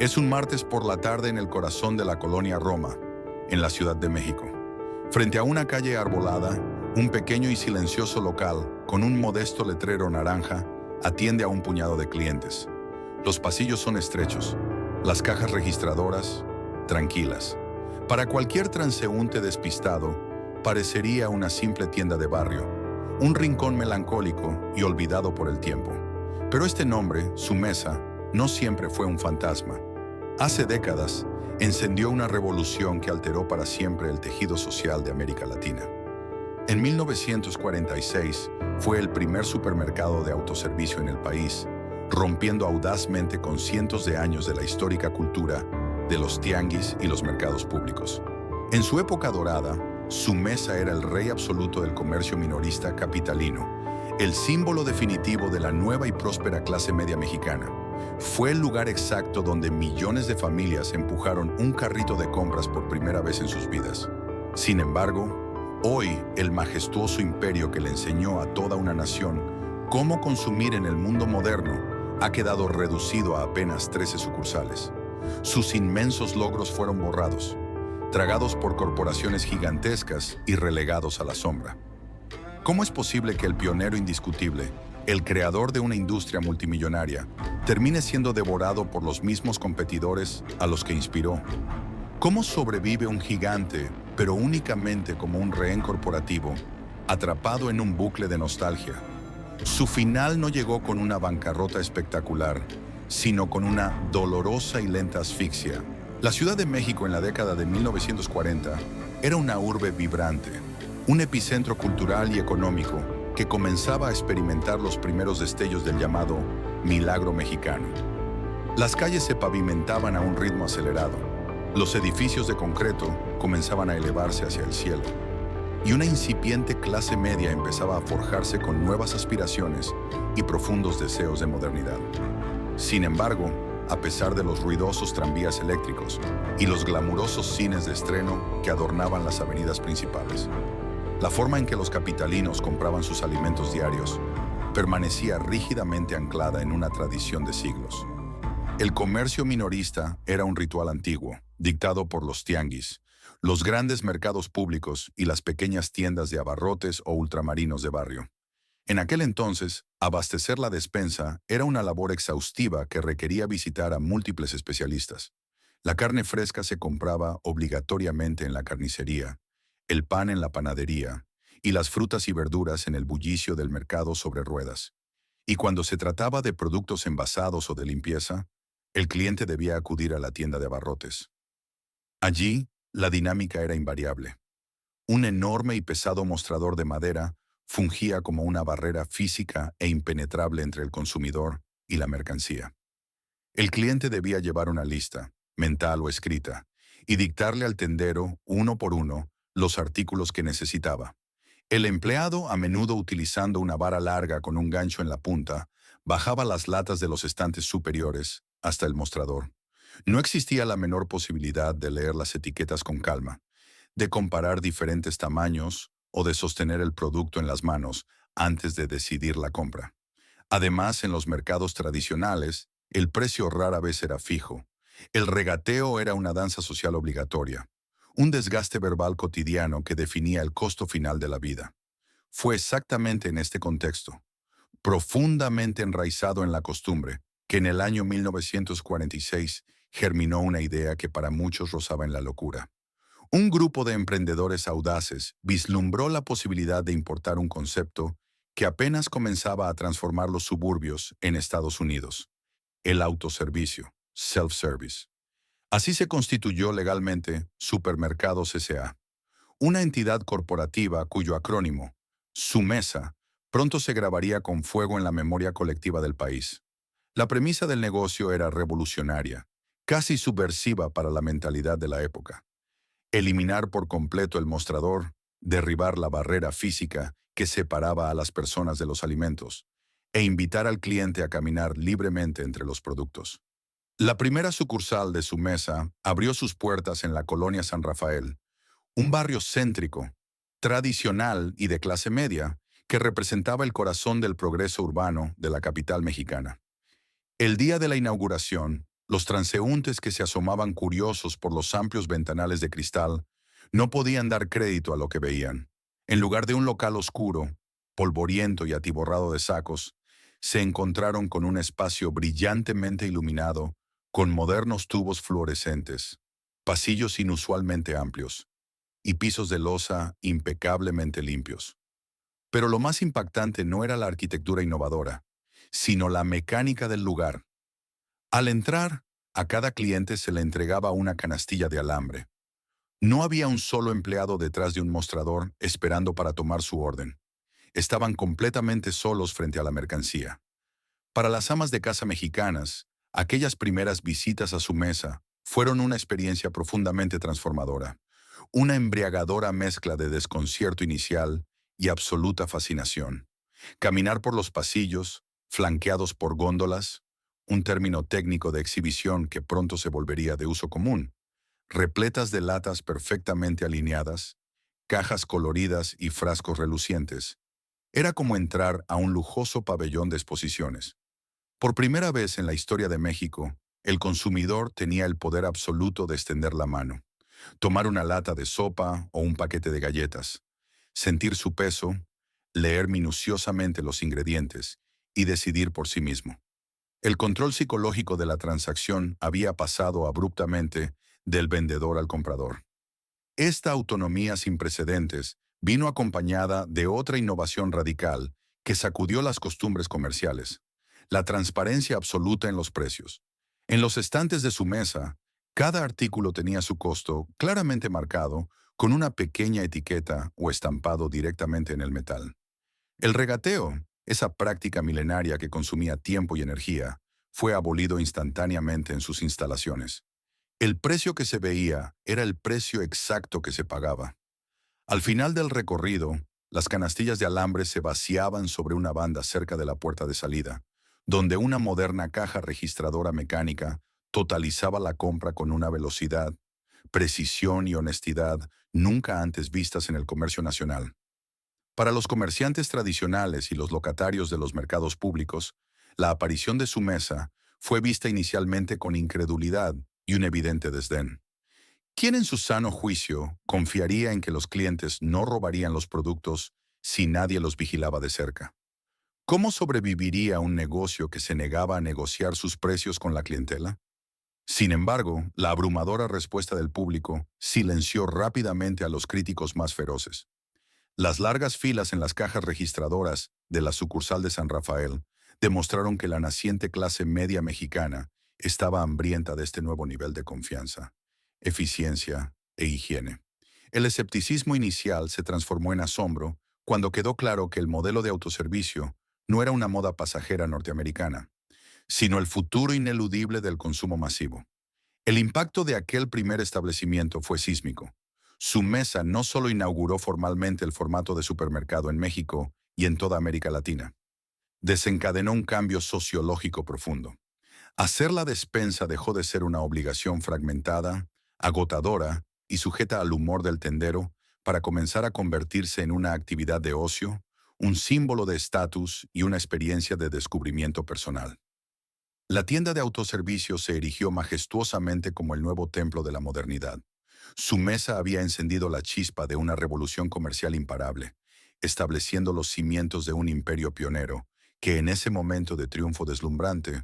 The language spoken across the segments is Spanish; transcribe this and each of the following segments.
Es un martes por la tarde en el corazón de la colonia Roma, en la Ciudad de México. Frente a una calle arbolada, un pequeño y silencioso local, con un modesto letrero naranja, atiende a un puñado de clientes. Los pasillos son estrechos, las cajas registradoras, tranquilas. Para cualquier transeúnte despistado, parecería una simple tienda de barrio, un rincón melancólico y olvidado por el tiempo. Pero este nombre, su mesa, no siempre fue un fantasma. Hace décadas, encendió una revolución que alteró para siempre el tejido social de América Latina. En 1946 fue el primer supermercado de autoservicio en el país, rompiendo audazmente con cientos de años de la histórica cultura de los tianguis y los mercados públicos. En su época dorada, su mesa era el rey absoluto del comercio minorista capitalino, el símbolo definitivo de la nueva y próspera clase media mexicana. Fue el lugar exacto donde millones de familias empujaron un carrito de compras por primera vez en sus vidas. Sin embargo, hoy el majestuoso imperio que le enseñó a toda una nación cómo consumir en el mundo moderno ha quedado reducido a apenas 13 sucursales. Sus inmensos logros fueron borrados, tragados por corporaciones gigantescas y relegados a la sombra. ¿Cómo es posible que el pionero indiscutible, el creador de una industria multimillonaria, termine siendo devorado por los mismos competidores a los que inspiró? ¿Cómo sobrevive un gigante, pero únicamente como un rehén corporativo, atrapado en un bucle de nostalgia? Su final no llegó con una bancarrota espectacular, sino con una dolorosa y lenta asfixia. La Ciudad de México en la década de 1940 era una urbe vibrante, un epicentro cultural y económico que comenzaba a experimentar los primeros destellos del llamado milagro mexicano. Las calles se pavimentaban a un ritmo acelerado, los edificios de concreto comenzaban a elevarse hacia el cielo, y una incipiente clase media empezaba a forjarse con nuevas aspiraciones y profundos deseos de modernidad. Sin embargo, a pesar de los ruidosos tranvías eléctricos y los glamurosos cines de estreno que adornaban las avenidas principales, la forma en que los capitalinos compraban sus alimentos diarios permanecía rígidamente anclada en una tradición de siglos. El comercio minorista era un ritual antiguo, dictado por los tianguis, los grandes mercados públicos y las pequeñas tiendas de abarrotes o ultramarinos de barrio. En aquel entonces, abastecer la despensa era una labor exhaustiva que requería visitar a múltiples especialistas. La carne fresca se compraba obligatoriamente en la carnicería, el pan en la panadería y las frutas y verduras en el bullicio del mercado sobre ruedas. Y cuando se trataba de productos envasados o de limpieza, el cliente debía acudir a la tienda de abarrotes. Allí, la dinámica era invariable. Un enorme y pesado mostrador de madera fungía como una barrera física e impenetrable entre el consumidor y la mercancía. El cliente debía llevar una lista, mental o escrita, y dictarle al tendero, uno por uno, los artículos que necesitaba. El empleado, a menudo utilizando una vara larga con un gancho en la punta, bajaba las latas de los estantes superiores hasta el mostrador. No existía la menor posibilidad de leer las etiquetas con calma, de comparar diferentes tamaños o de sostener el producto en las manos antes de decidir la compra. Además, en los mercados tradicionales, el precio rara vez era fijo. El regateo era una danza social obligatoria, un desgaste verbal cotidiano que definía el costo final de la vida. Fue exactamente en este contexto, profundamente enraizado en la costumbre, que en el año 1946 germinó una idea que para muchos rozaba en la locura. Un grupo de emprendedores audaces vislumbró la posibilidad de importar un concepto que apenas comenzaba a transformar los suburbios en Estados Unidos: el autoservicio, self-service. Así se constituyó legalmente Supermercados S.A., una entidad corporativa cuyo acrónimo, SUMESA, pronto se grabaría con fuego en la memoria colectiva del país. La premisa del negocio era revolucionaria, casi subversiva para la mentalidad de la época: eliminar por completo el mostrador, derribar la barrera física que separaba a las personas de los alimentos, e invitar al cliente a caminar libremente entre los productos. La primera sucursal de SUMESA abrió sus puertas en la colonia San Rafael, un barrio céntrico, tradicional y de clase media, que representaba el corazón del progreso urbano de la capital mexicana. El día de la inauguración, Los transeúntes que se asomaban curiosos por los amplios ventanales de cristal no podían dar crédito a lo que veían. En lugar de un local oscuro, polvoriento y atiborrado de sacos, se encontraron con un espacio brillantemente iluminado, con modernos tubos fluorescentes, pasillos inusualmente amplios y pisos de loza impecablemente limpios. Pero lo más impactante no era la arquitectura innovadora, sino la mecánica del lugar. Al entrar, a cada cliente se le entregaba una canastilla de alambre. No había un solo empleado detrás de un mostrador esperando para tomar su orden. Estaban completamente solos frente a la mercancía. Para las amas de casa mexicanas, aquellas primeras visitas a su mesa fueron una experiencia profundamente transformadora, una embriagadora mezcla de desconcierto inicial y absoluta fascinación. Caminar por los pasillos, flanqueados por góndolas, un término técnico de exhibición que pronto se volvería de uso común, repletas de latas perfectamente alineadas, cajas coloridas y frascos relucientes. Era como entrar a un lujoso pabellón de exposiciones. Por primera vez en la historia de México, el consumidor tenía el poder absoluto de extender la mano, tomar una lata de sopa o un paquete de galletas, sentir su peso, leer minuciosamente los ingredientes y decidir por sí mismo. El control psicológico de la transacción había pasado abruptamente del vendedor al comprador. Esta autonomía sin precedentes vino acompañada de otra innovación radical que sacudió las costumbres comerciales: la transparencia absoluta en los precios. En los estantes de su mesa, cada artículo tenía su costo claramente marcado con una pequeña etiqueta o estampado directamente en el metal. El regateo, esa práctica milenaria que consumía tiempo y energía, fue abolido instantáneamente en sus instalaciones. El precio que se veía era el precio exacto que se pagaba. Al final del recorrido, las canastillas de alambre se vaciaban sobre una banda cerca de la puerta de salida, donde una moderna caja registradora mecánica totalizaba la compra con una velocidad, precisión y honestidad nunca antes vistas en el comercio nacional. Para los comerciantes tradicionales y los locatarios de los mercados públicos, la aparición de su mesa fue vista inicialmente con incredulidad y un evidente desdén. ¿Quién en su sano juicio confiaría en que los clientes no robarían los productos si nadie los vigilaba de cerca? ¿Cómo sobreviviría un negocio que se negaba a negociar sus precios con la clientela? Sin embargo, la abrumadora respuesta del público silenció rápidamente a los críticos más feroces. Las largas filas en las cajas registradoras de la sucursal de San Rafael demostraron que la naciente clase media mexicana estaba hambrienta de este nuevo nivel de confianza, eficiencia e higiene. El escepticismo inicial se transformó en asombro cuando quedó claro que el modelo de autoservicio no era una moda pasajera norteamericana, sino el futuro ineludible del consumo masivo. El impacto de aquel primer establecimiento fue sísmico. Su mesa no solo inauguró formalmente el formato de supermercado en México y en toda América Latina, desencadenó un cambio sociológico profundo. Hacer la despensa dejó de ser una obligación fragmentada, agotadora y sujeta al humor del tendero para comenzar a convertirse en una actividad de ocio, un símbolo de estatus y una experiencia de descubrimiento personal. La tienda de autoservicio se erigió majestuosamente como el nuevo templo de la modernidad. Su mesa había encendido la chispa de una revolución comercial imparable, estableciendo los cimientos de un imperio pionero que en ese momento de triunfo deslumbrante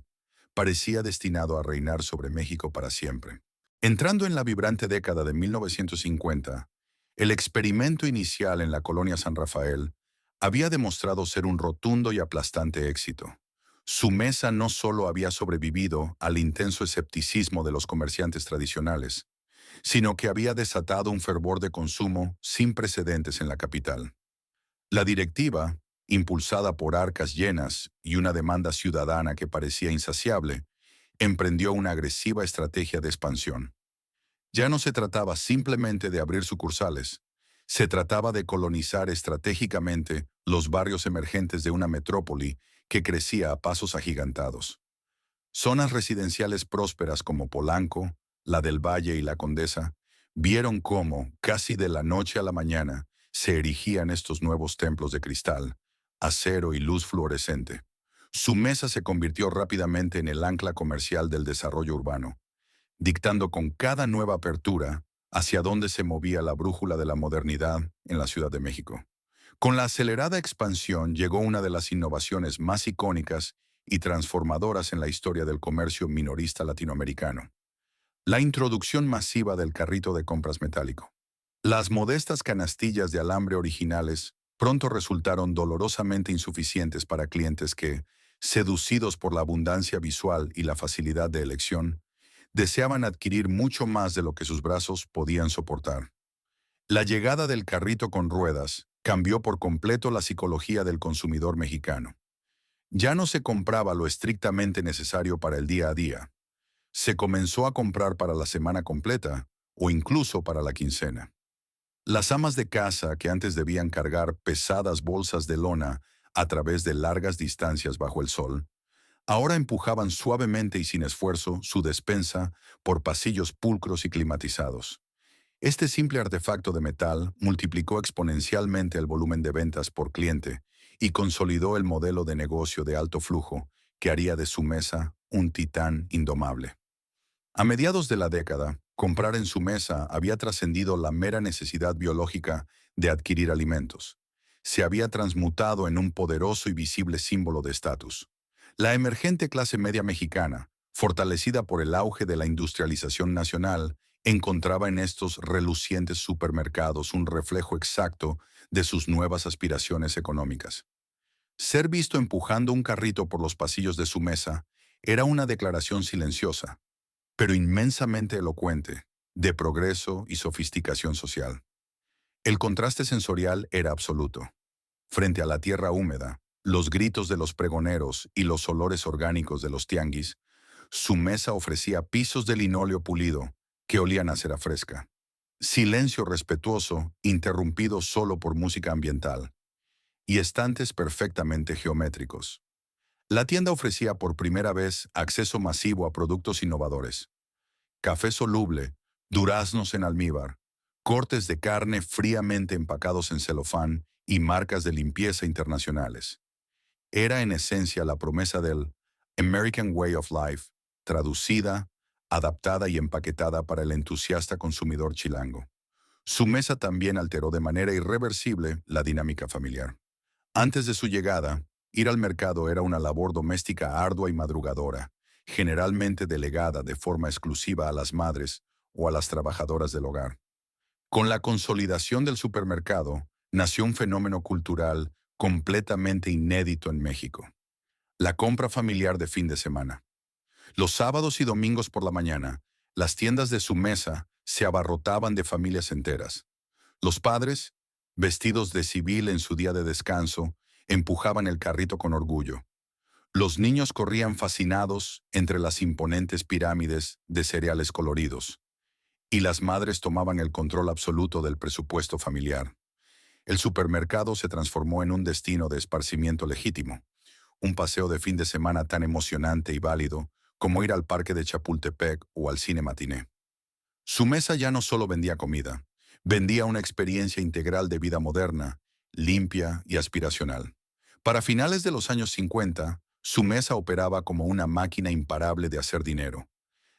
parecía destinado a reinar sobre México para siempre. Entrando en la vibrante década de 1950, el experimento inicial en la colonia San Rafael había demostrado ser un rotundo y aplastante éxito. Su mesa no solo había sobrevivido al intenso escepticismo de los comerciantes tradicionales, sino que había desatado un fervor de consumo sin precedentes en la capital. La directiva, impulsada por arcas llenas y una demanda ciudadana que parecía insaciable, emprendió una agresiva estrategia de expansión. Ya no se trataba simplemente de abrir sucursales, se trataba de colonizar estratégicamente los barrios emergentes de una metrópoli que crecía a pasos agigantados. Zonas residenciales prósperas como Polanco, la del Valle y la Condesa, vieron cómo, casi de la noche a la mañana, se erigían estos nuevos templos de cristal, acero y luz fluorescente. Su mesa se convirtió rápidamente en el ancla comercial del desarrollo urbano, dictando con cada nueva apertura hacia dónde se movía la brújula de la modernidad en la Ciudad de México. Con la acelerada expansión llegó una de las innovaciones más icónicas y transformadoras en la historia del comercio minorista latinoamericano: la introducción masiva del carrito de compras metálico. Las modestas canastillas de alambre originales pronto resultaron dolorosamente insuficientes para clientes que, seducidos por la abundancia visual y la facilidad de elección, deseaban adquirir mucho más de lo que sus brazos podían soportar. La llegada del carrito con ruedas cambió por completo la psicología del consumidor mexicano. Ya no se compraba lo estrictamente necesario para el día a día. Se comenzó a comprar para la semana completa o incluso para la quincena. Las amas de casa, que antes debían cargar pesadas bolsas de lona a través de largas distancias bajo el sol, ahora empujaban suavemente y sin esfuerzo su despensa por pasillos pulcros y climatizados. Este simple artefacto de metal multiplicó exponencialmente el volumen de ventas por cliente y consolidó el modelo de negocio de alto flujo que haría de su mesa un titán indomable. A mediados de la década, comprar en su mesa había trascendido la mera necesidad biológica de adquirir alimentos. Se había transmutado en un poderoso y visible símbolo de estatus. La emergente clase media mexicana, fortalecida por el auge de la industrialización nacional, encontraba en estos relucientes supermercados un reflejo exacto de sus nuevas aspiraciones económicas. Ser visto empujando un carrito por los pasillos de su mesa era una declaración silenciosa, pero inmensamente elocuente, de progreso y sofisticación social. El contraste sensorial era absoluto. Frente a la tierra húmeda, los gritos de los pregoneros y los olores orgánicos de los tianguis, su mesa ofrecía pisos de linóleo pulido que olían a cera fresca. Silencio respetuoso, interrumpido solo por música ambiental, y estantes perfectamente geométricos. La tienda ofrecía por primera vez acceso masivo a productos innovadores: café soluble, duraznos en almíbar, cortes de carne fríamente empacados en celofán y marcas de limpieza internacionales. Era en esencia la promesa del American Way of Life, traducida, adaptada y empaquetada para el entusiasta consumidor chilango. Su mesa también alteró de manera irreversible la dinámica familiar. Antes de su llegada, ir al mercado era una labor doméstica ardua y madrugadora, generalmente delegada de forma exclusiva a las madres o a las trabajadoras del hogar. Con la consolidación del supermercado, nació un fenómeno cultural completamente inédito en México: la compra familiar de fin de semana. Los sábados y domingos por la mañana, las tiendas de su mesa se abarrotaban de familias enteras. Los padres, vestidos de civil en su día de descanso, empujaban el carrito con orgullo. Los niños corrían fascinados entre las imponentes pirámides de cereales coloridos, y las madres tomaban el control absoluto del presupuesto familiar. El supermercado se transformó en un destino de esparcimiento legítimo, un paseo de fin de semana tan emocionante y válido como ir al parque de Chapultepec o al cine matiné. Su mesa ya no solo vendía comida, vendía una experiencia integral de vida moderna, limpia y aspiracional. Para finales de los años 50, su mesa operaba como una máquina imparable de hacer dinero.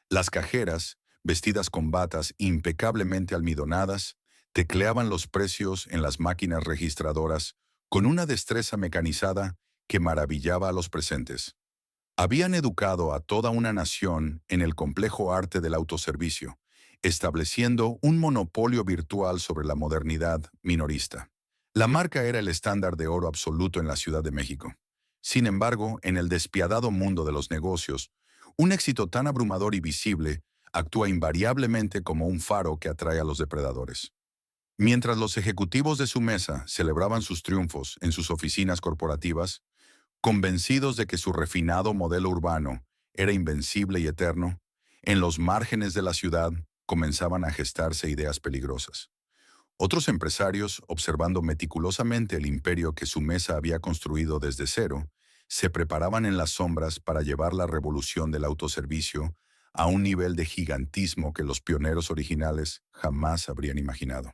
Las cajeras, vestidas con batas impecablemente almidonadas, tecleaban los precios en las máquinas registradoras con una destreza mecanizada que maravillaba a los presentes. Habían educado a toda una nación en el complejo arte del autoservicio, estableciendo un monopolio virtual sobre la modernidad minorista. La marca era el estándar de oro absoluto en la Ciudad de México. Sin embargo, en el despiadado mundo de los negocios, un éxito tan abrumador y visible actúa invariablemente como un faro que atrae a los depredadores. Mientras los ejecutivos de su mesa celebraban sus triunfos en sus oficinas corporativas, convencidos de que su refinado modelo urbano era invencible y eterno, en los márgenes de la ciudad comenzaban a gestarse ideas peligrosas. Otros empresarios, observando meticulosamente el imperio que su mesa había construido desde cero, se preparaban en las sombras para llevar la revolución del autoservicio a un nivel de gigantismo que los pioneros originales jamás habrían imaginado.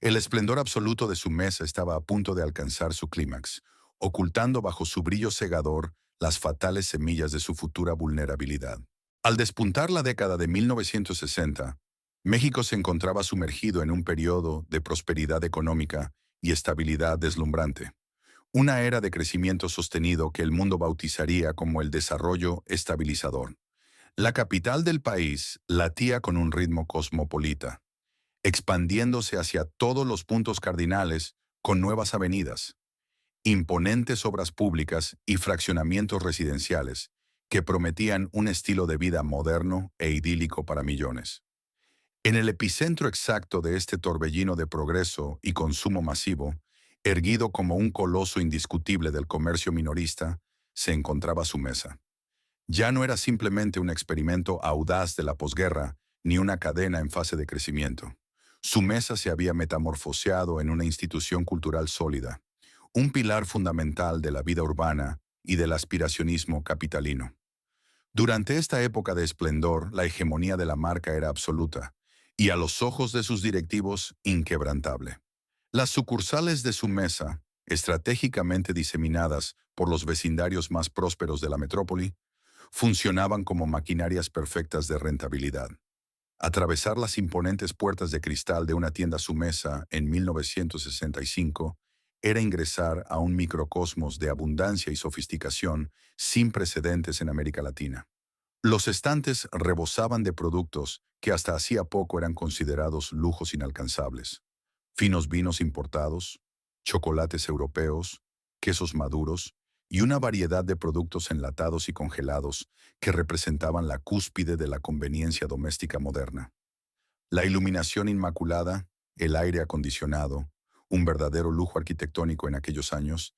El esplendor absoluto de su mesa estaba a punto de alcanzar su clímax, ocultando bajo su brillo cegador las fatales semillas de su futura vulnerabilidad. Al despuntar la década de 1960, México se encontraba sumergido en un periodo de prosperidad económica y estabilidad deslumbrante. Una era de crecimiento sostenido que el mundo bautizaría como el desarrollo estabilizador. La capital del país latía con un ritmo cosmopolita, expandiéndose hacia todos los puntos cardinales con nuevas avenidas, imponentes obras públicas y fraccionamientos residenciales que prometían un estilo de vida moderno e idílico para millones. En el epicentro exacto de este torbellino de progreso y consumo masivo, erguido como un coloso indiscutible del comercio minorista, se encontraba su mesa. Ya no era simplemente un experimento audaz de la posguerra, ni una cadena en fase de crecimiento. Su mesa se había metamorfoseado en una institución cultural sólida, un pilar fundamental de la vida urbana y del aspiracionismo capitalino. Durante esta época de esplendor, la hegemonía de la marca era absoluta, y a los ojos de sus directivos, inquebrantable. Las sucursales de su mesa, estratégicamente diseminadas por los vecindarios más prósperos de la metrópoli, funcionaban como maquinarias perfectas de rentabilidad. Atravesar las imponentes puertas de cristal de una tienda Sumesa en 1965 era ingresar a un microcosmos de abundancia y sofisticación sin precedentes en América Latina. Los estantes rebosaban de productos que hasta hacía poco eran considerados lujos inalcanzables. Finos vinos importados, chocolates europeos, quesos maduros y una variedad de productos enlatados y congelados que representaban la cúspide de la conveniencia doméstica moderna. La iluminación inmaculada, el aire acondicionado, un verdadero lujo arquitectónico en aquellos años,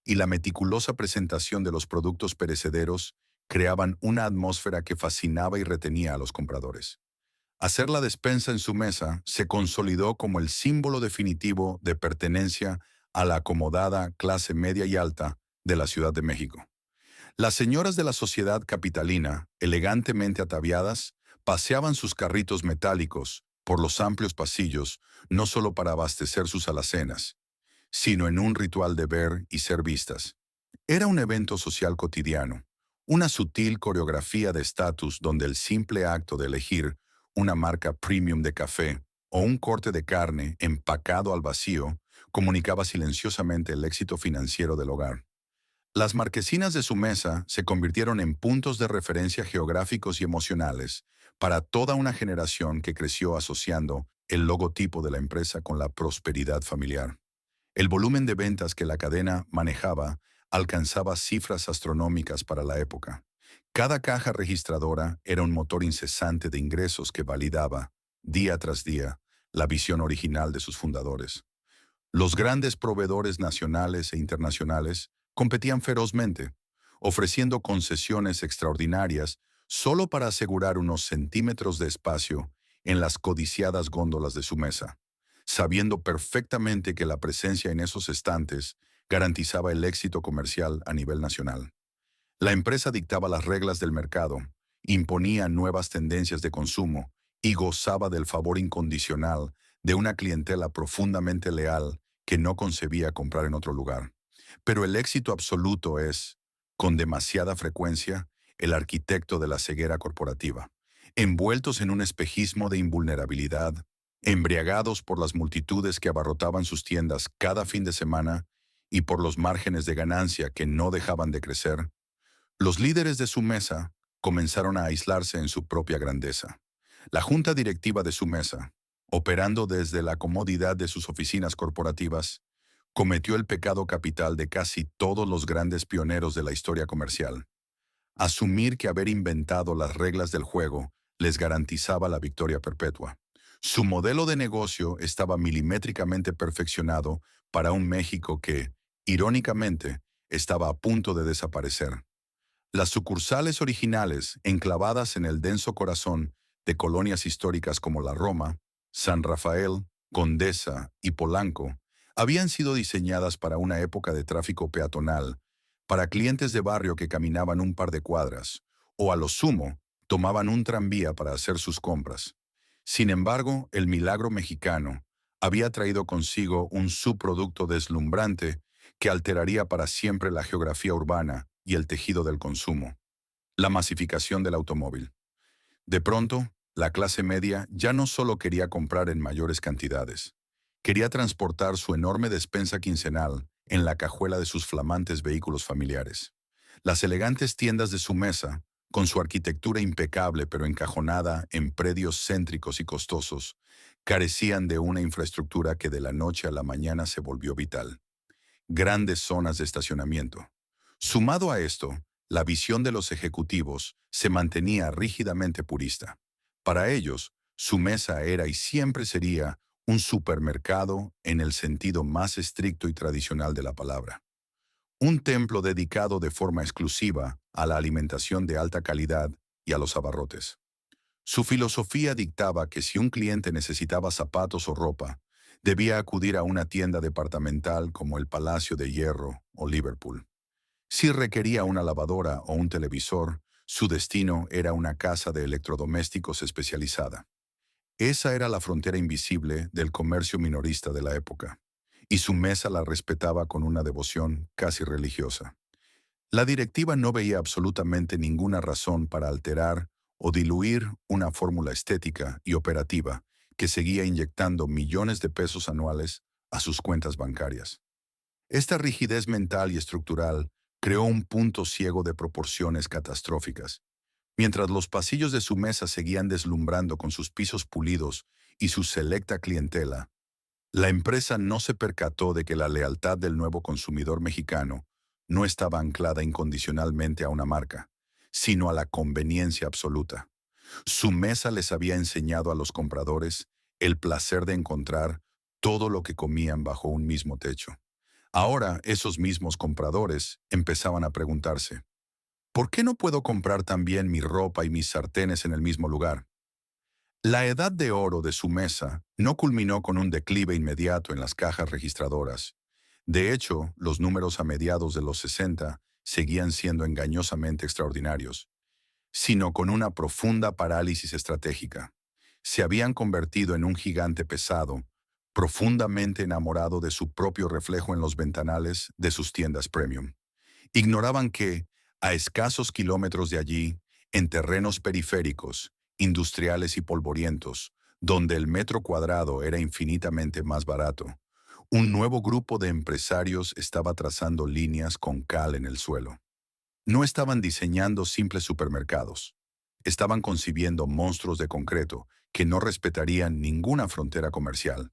y la meticulosa presentación de los productos perecederos creaban una atmósfera que fascinaba y retenía a los compradores. Hacer la despensa en su mesa se consolidó como el símbolo definitivo de pertenencia a la acomodada clase media y alta de la Ciudad de México. Las señoras de la sociedad capitalina, elegantemente ataviadas, paseaban sus carritos metálicos por los amplios pasillos, no solo para abastecer sus alacenas, sino en un ritual de ver y ser vistas. Era un evento social cotidiano, una sutil coreografía de estatus donde el simple acto de elegir una marca premium de café o un corte de carne empacado al vacío comunicaba silenciosamente el éxito financiero del hogar. Las marquesinas de su mesa se convirtieron en puntos de referencia geográficos y emocionales para toda una generación que creció asociando el logotipo de la empresa con la prosperidad familiar. El volumen de ventas que la cadena manejaba alcanzaba cifras astronómicas para la época. Cada caja registradora era un motor incesante de ingresos que validaba, día tras día, la visión original de sus fundadores. Los grandes proveedores nacionales e internacionales competían ferozmente, ofreciendo concesiones extraordinarias solo para asegurar unos centímetros de espacio en las codiciadas góndolas de su mesa, sabiendo perfectamente que la presencia en esos estantes garantizaba el éxito comercial a nivel nacional. La empresa dictaba las reglas del mercado, imponía nuevas tendencias de consumo y gozaba del favor incondicional de una clientela profundamente leal que no concebía comprar en otro lugar. Pero el éxito absoluto es, con demasiada frecuencia, el arquitecto de la ceguera corporativa. Envueltos en un espejismo de invulnerabilidad, embriagados por las multitudes que abarrotaban sus tiendas cada fin de semana y por los márgenes de ganancia que no dejaban de crecer, los líderes de su mesa comenzaron a aislarse en su propia grandeza. La junta directiva de su mesa, operando desde la comodidad de sus oficinas corporativas, cometió el pecado capital de casi todos los grandes pioneros de la historia comercial. Asumir que haber inventado las reglas del juego les garantizaba la victoria perpetua. Su modelo de negocio estaba milimétricamente perfeccionado para un México que, irónicamente, estaba a punto de desaparecer. Las sucursales originales, enclavadas en el denso corazón de colonias históricas como la Roma, San Rafael, Condesa y Polanco, habían sido diseñadas para una época de tráfico peatonal, para clientes de barrio que caminaban un par de cuadras, o a lo sumo, tomaban un tranvía para hacer sus compras. Sin embargo, el milagro mexicano había traído consigo un subproducto deslumbrante que alteraría para siempre la geografía urbana y el tejido del consumo, la masificación del automóvil. De pronto, la clase media ya no solo quería comprar en mayores cantidades, quería transportar su enorme despensa quincenal en la cajuela de sus flamantes vehículos familiares. Las elegantes tiendas de su mesa, con su arquitectura impecable pero encajonada en predios céntricos y costosos, carecían de una infraestructura que de la noche a la mañana se volvió vital. Grandes zonas de estacionamiento. Sumado a esto, la visión de los ejecutivos se mantenía rígidamente purista. Para ellos, su mesa era y siempre sería un supermercado en el sentido más estricto y tradicional de la palabra. Un templo dedicado de forma exclusiva a la alimentación de alta calidad y a los abarrotes. Su filosofía dictaba que si un cliente necesitaba zapatos o ropa, debía acudir a una tienda departamental como el Palacio de Hierro o Liverpool. Si requería una lavadora o un televisor, su destino era una casa de electrodomésticos especializada. Esa era la frontera invisible del comercio minorista de la época, y su mesa la respetaba con una devoción casi religiosa. La directiva no veía absolutamente ninguna razón para alterar o diluir una fórmula estética y operativa que seguía inyectando millones de pesos anuales a sus cuentas bancarias. Esta rigidez mental y estructural creó un punto ciego de proporciones catastróficas. Mientras los pasillos de su mesa seguían deslumbrando con sus pisos pulidos y su selecta clientela, la empresa no se percató de que la lealtad del nuevo consumidor mexicano no estaba anclada incondicionalmente a una marca, sino a la conveniencia absoluta. Su mesa les había enseñado a los compradores el placer de encontrar todo lo que comían bajo un mismo techo. Ahora esos mismos compradores empezaban a preguntarse, ¿por qué no puedo comprar también mi ropa y mis sartenes en el mismo lugar? La edad de oro de su mesa no culminó con un declive inmediato en las cajas registradoras. De hecho, los números a mediados de los 60 seguían siendo engañosamente extraordinarios, sino con una profunda parálisis estratégica. Se habían convertido en un gigante pesado, profundamente enamorado de su propio reflejo en los ventanales de sus tiendas premium. Ignoraban que, a escasos kilómetros de allí, en terrenos periféricos, industriales y polvorientos, donde el metro cuadrado era infinitamente más barato, un nuevo grupo de empresarios estaba trazando líneas con cal en el suelo. No estaban diseñando simples supermercados. Estaban concibiendo monstruos de concreto que no respetarían ninguna frontera comercial,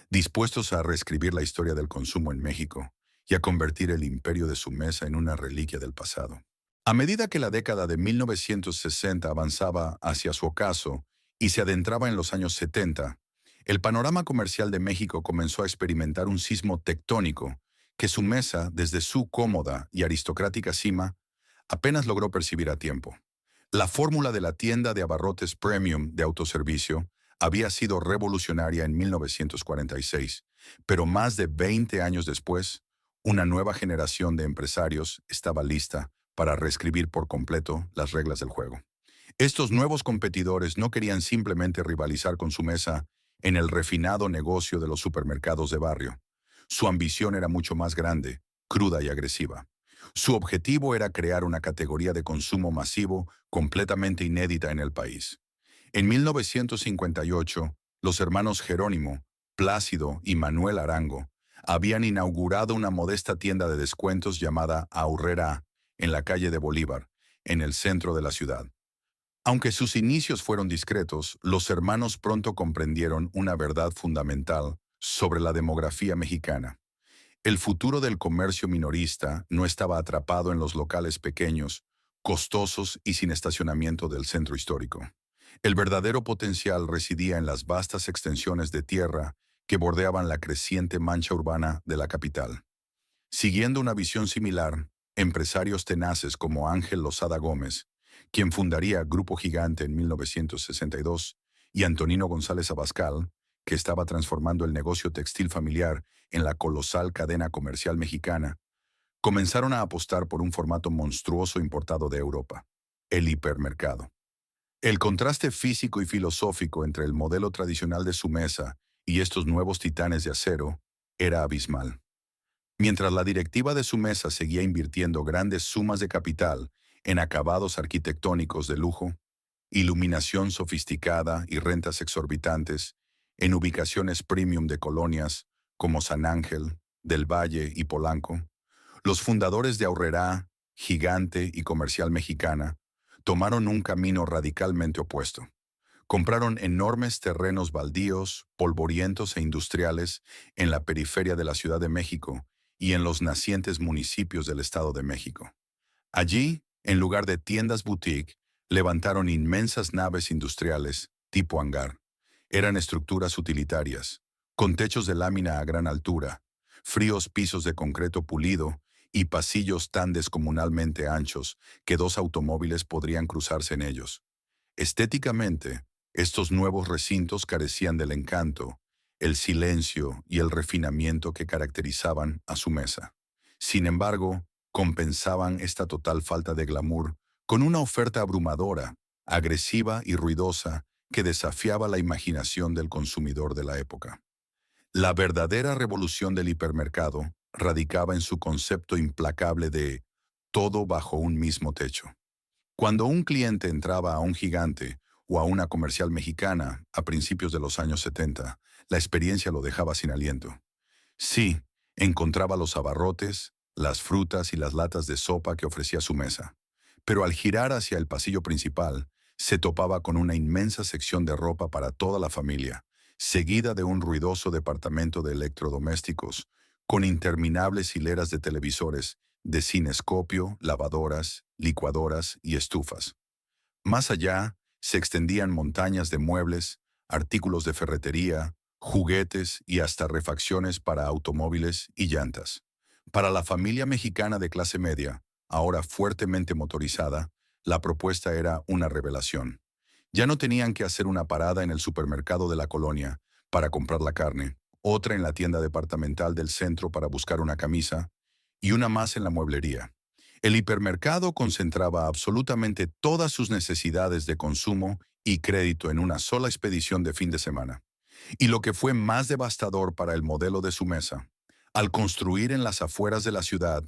dispuestos a reescribir la historia del consumo en México y a convertir el imperio de su mesa en una reliquia del pasado. A medida que la década de 1960 avanzaba hacia su ocaso y se adentraba en los años 70, el panorama comercial de México comenzó a experimentar un sismo tectónico que su mesa, desde su cómoda y aristocrática cima, apenas logró percibir a tiempo. La fórmula de la tienda de abarrotes premium de autoservicio había sido revolucionaria en 1946, pero más de 20 años después, una nueva generación de empresarios estaba lista para reescribir por completo las reglas del juego. Estos nuevos competidores no querían simplemente rivalizar con su mesa en el refinado negocio de los supermercados de barrio. Su ambición era mucho más grande, cruda y agresiva. Su objetivo era crear una categoría de consumo masivo completamente inédita en el país. En 1958, los hermanos Jerónimo, Plácido y Manuel Arango habían inaugurado una modesta tienda de descuentos llamada Aurrera en la calle de Bolívar, en el centro de la ciudad. Aunque sus inicios fueron discretos, los hermanos pronto comprendieron una verdad fundamental sobre la demografía mexicana. El futuro del comercio minorista no estaba atrapado en los locales pequeños, costosos y sin estacionamiento del centro histórico. El verdadero potencial residía en las vastas extensiones de tierra que bordeaban la creciente mancha urbana de la capital. Siguiendo una visión similar, empresarios tenaces como Ángel Losada Gómez, quien fundaría Grupo Gigante en 1962, y Antonino González Abascal, que estaba transformando el negocio textil familiar en la colosal cadena comercial mexicana, comenzaron a apostar por un formato monstruoso importado de Europa, el hipermercado. El contraste físico y filosófico entre el modelo tradicional de su mesa y estos nuevos titanes de acero era abismal. Mientras la directiva de Sumesa seguía invirtiendo grandes sumas de capital en acabados arquitectónicos de lujo, iluminación sofisticada y rentas exorbitantes, en ubicaciones premium de colonias como San Ángel, Del Valle y Polanco, los fundadores de Aurrerá, Gigante y Comercial Mexicana, tomaron un camino radicalmente opuesto. Compraron enormes terrenos baldíos, polvorientos e industriales en la periferia de la Ciudad de México y en los nacientes municipios del Estado de México. Allí, en lugar de tiendas boutique, levantaron inmensas naves industriales, tipo hangar. Eran estructuras utilitarias, con techos de lámina a gran altura, fríos pisos de concreto pulido y pasillos tan descomunalmente anchos que dos automóviles podrían cruzarse en ellos. Estéticamente, estos nuevos recintos carecían del encanto, el silencio y el refinamiento que caracterizaban a su mesa. Sin embargo, compensaban esta total falta de glamour con una oferta abrumadora, agresiva y ruidosa que desafiaba la imaginación del consumidor de la época. La verdadera revolución del hipermercado radicaba en su concepto implacable de todo bajo un mismo techo. Cuando un cliente entraba a un Gigante o a una Comercial Mexicana a principios de los años 70, la experiencia lo dejaba sin aliento. Sí, encontraba los abarrotes, las frutas y las latas de sopa que ofrecía su mesa, pero al girar hacia el pasillo principal, se topaba con una inmensa sección de ropa para toda la familia, seguida de un ruidoso departamento de electrodomésticos, con interminables hileras de televisores, de cinescopio, lavadoras, licuadoras y estufas. Más allá, se extendían montañas de muebles, artículos de ferretería, juguetes y hasta refacciones para automóviles y llantas. Para la familia mexicana de clase media, ahora fuertemente motorizada, la propuesta era una revelación. Ya no tenían que hacer una parada en el supermercado de la colonia para comprar la carne, otra en la tienda departamental del centro para buscar una camisa y una más en la mueblería. El hipermercado concentraba absolutamente todas sus necesidades de consumo y crédito en una sola expedición de fin de semana. Y lo que fue más devastador para el modelo de su mesa, al construir en las afueras de la ciudad,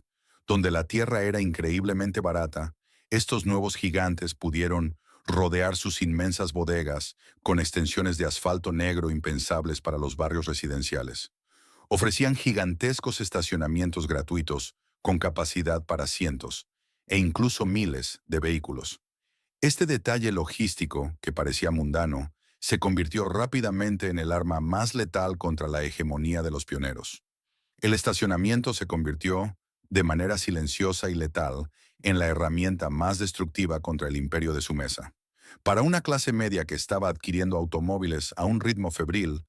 donde la tierra era increíblemente barata, estos nuevos gigantes pudieron rodear sus inmensas bodegas con extensiones de asfalto negro impensables para los barrios residenciales. Ofrecían gigantescos estacionamientos gratuitos con capacidad para cientos e incluso miles de vehículos. Este detalle logístico, que parecía mundano, se convirtió rápidamente en el arma más letal contra la hegemonía de los pioneros. El estacionamiento se convirtió, de manera silenciosa y letal, en la herramienta más destructiva contra el imperio de su mesa. Para una clase media que estaba adquiriendo automóviles a un ritmo febril,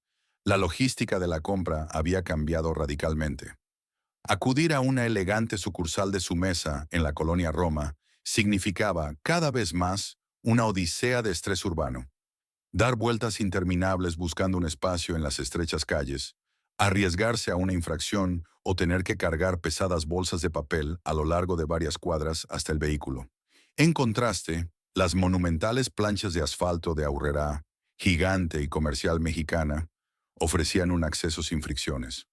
la logística de la compra había cambiado radicalmente. Acudir a una elegante sucursal de su mesa en la colonia Roma significaba, cada vez más, una odisea de estrés urbano. Dar vueltas interminables buscando un espacio en las estrechas calles, arriesgarse a una infracción o tener que cargar pesadas bolsas de papel a lo largo de varias cuadras hasta el vehículo. En contraste, las monumentales planchas de asfalto de Aurrerá, Gigante y Comercial Mexicana, ofrecían un acceso sin fricciones.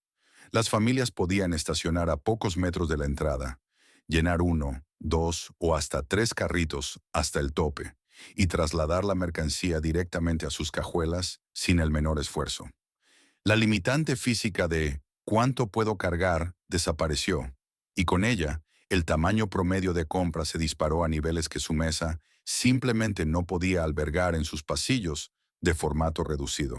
Las familias podían estacionar a pocos metros de la entrada, llenar uno, dos o hasta tres carritos hasta el tope y trasladar la mercancía directamente a sus cajuelas sin el menor esfuerzo. La limitante física de ¿cuánto puedo cargar? Desapareció, y con ella, el tamaño promedio de compra se disparó a niveles que su mesa simplemente no podía albergar en sus pasillos de formato reducido.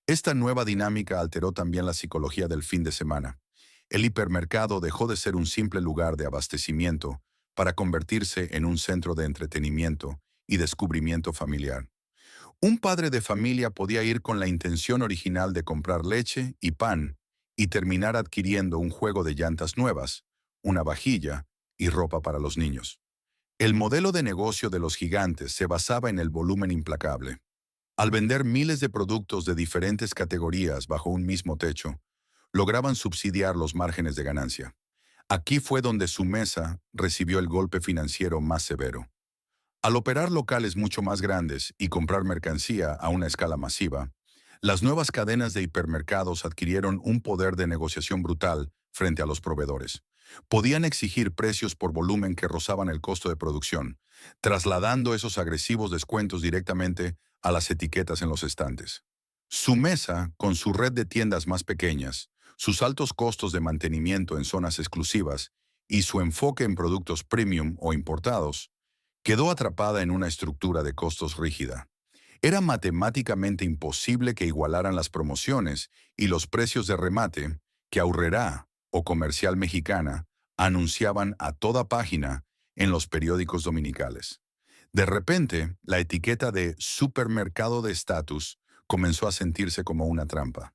Esta nueva dinámica alteró también la psicología del fin de semana. El hipermercado dejó de ser un simple lugar de abastecimiento para convertirse en un centro de entretenimiento y descubrimiento familiar. Un padre de familia podía ir con la intención original de comprar leche y pan y terminar adquiriendo un juego de llantas nuevas, una vajilla y ropa para los niños. El modelo de negocio de los gigantes se basaba en el volumen implacable. Al vender miles de productos de diferentes categorías bajo un mismo techo, lograban subsidiar los márgenes de ganancia. Aquí fue donde su mesa recibió el golpe financiero más severo. Al operar locales mucho más grandes y comprar mercancía a una escala masiva, Las nuevas cadenas de hipermercados adquirieron un poder de negociación brutal frente a los proveedores. Podían exigir precios por volumen que rozaban el costo de producción, trasladando esos agresivos descuentos directamente a las etiquetas en los estantes. Su mesa, con su red de tiendas más pequeñas, sus altos costos de mantenimiento en zonas exclusivas y su enfoque en productos premium o importados, quedó atrapada en una estructura de costos rígida. Era matemáticamente imposible que igualaran las promociones y los precios de remate que Aurrerá o Comercial Mexicana anunciaban a toda página en los periódicos dominicales. De repente, la etiqueta de supermercado de estatus comenzó a sentirse como una trampa.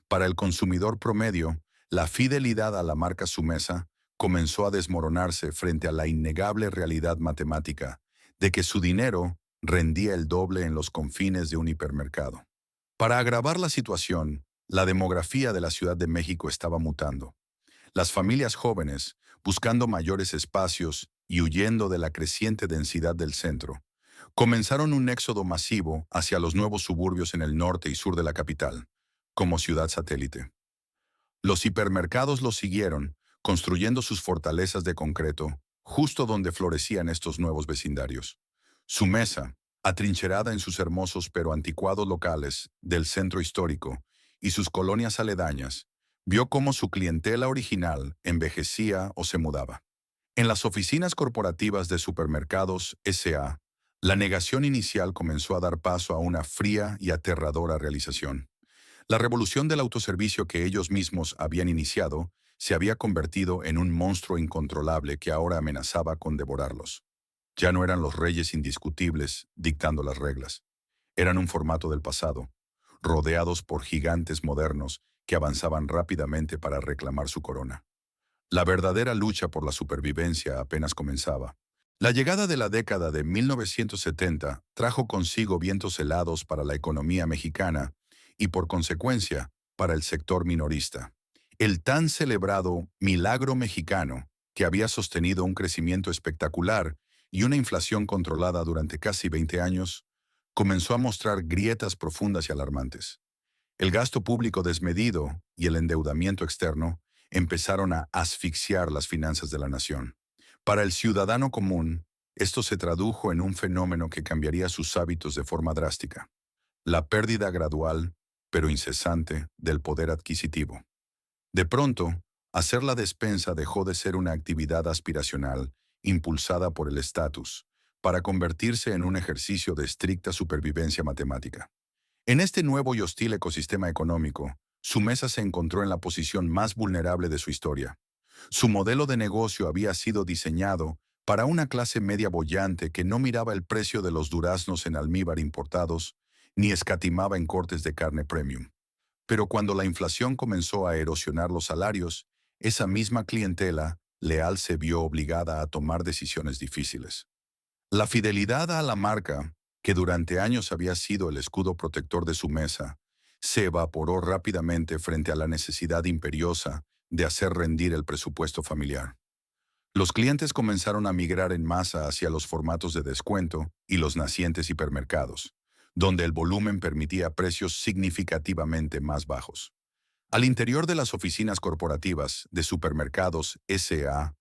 Para el consumidor promedio, la fidelidad a la marca Sumesa comenzó a desmoronarse frente a la innegable realidad matemática de que su dinero rendía el doble en los confines de un hipermercado. Para agravar la situación, la demografía de la Ciudad de México estaba mutando. Las familias jóvenes, buscando mayores espacios y huyendo de la creciente densidad del centro, comenzaron un éxodo masivo hacia los nuevos suburbios en el norte y sur de la capital, como ciudad satélite. Los hipermercados los siguieron, construyendo sus fortalezas de concreto, justo donde florecían estos nuevos vecindarios. Su mesa, atrincherada en sus hermosos pero anticuados locales del centro histórico y sus colonias aledañas, vio cómo su clientela original envejecía o se mudaba. En las oficinas corporativas de Supermercados S.A., la negación inicial comenzó a dar paso a una fría y aterradora realización. La revolución del autoservicio que ellos mismos habían iniciado se había convertido en un monstruo incontrolable que ahora amenazaba con devorarlos. Ya no eran los reyes indiscutibles dictando las reglas. Eran un formato del pasado, rodeados por gigantes modernos que avanzaban rápidamente para reclamar su corona. La verdadera lucha por la supervivencia apenas comenzaba. La llegada de la década de 1970 trajo consigo vientos helados para la economía mexicana y, por consecuencia, para el sector minorista. El tan celebrado milagro mexicano, que había sostenido un crecimiento espectacular y una inflación controlada durante casi 20 años, comenzó a mostrar grietas profundas y alarmantes. El gasto público desmedido y el endeudamiento externo empezaron a asfixiar las finanzas de la nación. Para el ciudadano común, esto se tradujo en un fenómeno que cambiaría sus hábitos de forma drástica: la pérdida gradual, pero incesante, del poder adquisitivo. De pronto, hacer la despensa dejó de ser una actividad aspiracional impulsada por el estatus, para convertirse en un ejercicio de estricta supervivencia matemática. En este nuevo y hostil ecosistema económico, su mesa se encontró en la posición más vulnerable de su historia. Su modelo de negocio había sido diseñado para una clase media boyante que no miraba el precio de los duraznos en almíbar importados, ni escatimaba en cortes de carne premium. Pero cuando la inflación comenzó a erosionar los salarios, esa misma clientela leal se vio obligada a tomar decisiones difíciles. La fidelidad a la marca, que durante años había sido el escudo protector de su mesa, se evaporó rápidamente frente a la necesidad imperiosa de hacer rendir el presupuesto familiar. Los clientes comenzaron a migrar en masa hacia los formatos de descuento y los nacientes hipermercados, donde el volumen permitía precios significativamente más bajos. Al interior de las oficinas corporativas de Supermercados S.A.,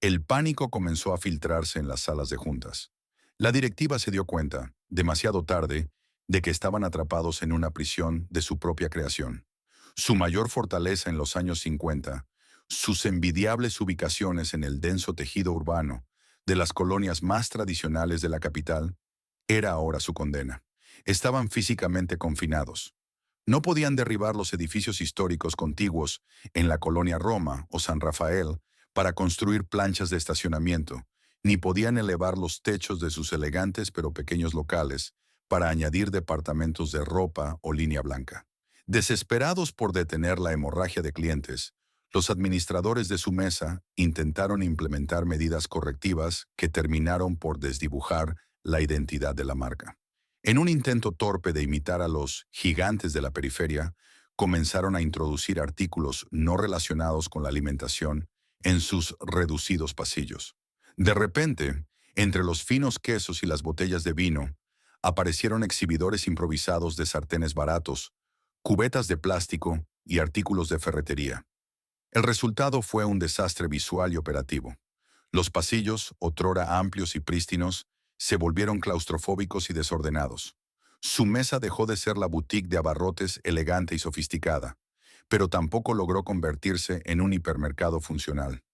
el pánico comenzó a filtrarse en las salas de juntas. La directiva se dio cuenta, demasiado tarde, de que estaban atrapados en una prisión de su propia creación. Su mayor fortaleza en los años 50, sus envidiables ubicaciones en el denso tejido urbano de las colonias más tradicionales de la capital, era ahora su condena. Estaban físicamente confinados. No podían derribar los edificios históricos contiguos en la colonia Roma o San Rafael para construir planchas de estacionamiento, ni podían elevar los techos de sus elegantes pero pequeños locales para añadir departamentos de ropa o línea blanca. Desesperados por detener la hemorragia de clientes, los administradores de su mesa intentaron implementar medidas correctivas que terminaron por desdibujar la identidad de la marca. En un intento torpe de imitar a los gigantes de la periferia, comenzaron a introducir artículos no relacionados con la alimentación en sus reducidos pasillos. De repente, entre los finos quesos y las botellas de vino, aparecieron exhibidores improvisados de sartenes baratos, cubetas de plástico y artículos de ferretería. El resultado fue un desastre visual y operativo. Los pasillos, otrora amplios y prístinos, se volvieron claustrofóbicos y desordenados. Su mesa dejó de ser la boutique de abarrotes elegante y sofisticada, pero tampoco logró convertirse en un hipermercado funcional.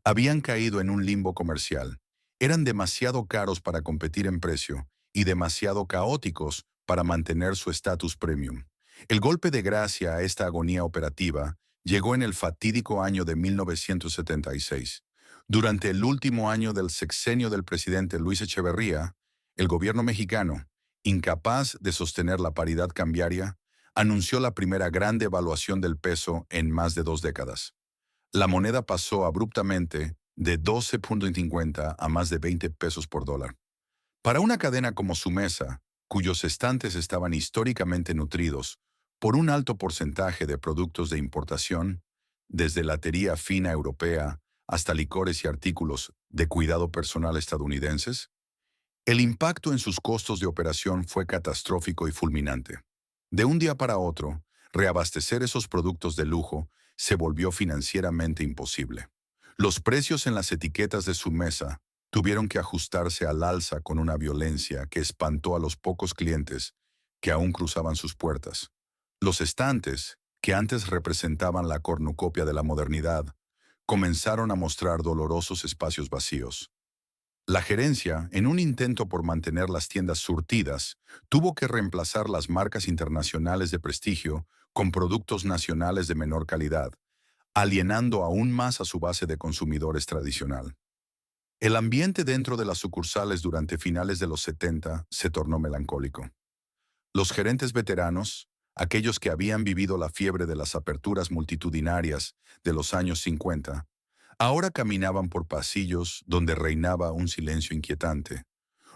Habían caído en un limbo comercial. Eran demasiado caros para competir en precio y demasiado caóticos para mantener su estatus premium. El golpe de gracia a esta agonía operativa llegó en el fatídico año de 1976. Durante el último año del sexenio del presidente Luis Echeverría, el gobierno mexicano, incapaz de sostener la paridad cambiaria, anunció la primera gran devaluación del peso en más de 2 décadas. La moneda pasó abruptamente de 12.50 a más de 20 pesos por dólar. Para una cadena como Sumesa, cuyos estantes estaban históricamente nutridos por un alto porcentaje de productos de importación, desde latería fina europea hasta licores y artículos de cuidado personal estadounidenses, el impacto en sus costos de operación fue catastrófico y fulminante. De un día para otro, reabastecer esos productos de lujo se volvió financieramente imposible. Los precios en las etiquetas de Sumesa tuvieron que ajustarse al alza con una violencia que espantó a los pocos clientes que aún cruzaban sus puertas. Los estantes, que antes representaban la cornucopia de la modernidad, comenzaron a mostrar dolorosos espacios vacíos. La gerencia, en un intento por mantener las tiendas surtidas, tuvo que reemplazar las marcas internacionales de prestigio con productos nacionales de menor calidad, alienando aún más a su base de consumidores tradicional. El ambiente dentro de las sucursales durante finales de los 70 se tornó melancólico. Los gerentes veteranos, aquellos que habían vivido la fiebre de las aperturas multitudinarias de los años 50, ahora caminaban por pasillos donde reinaba un silencio inquietante,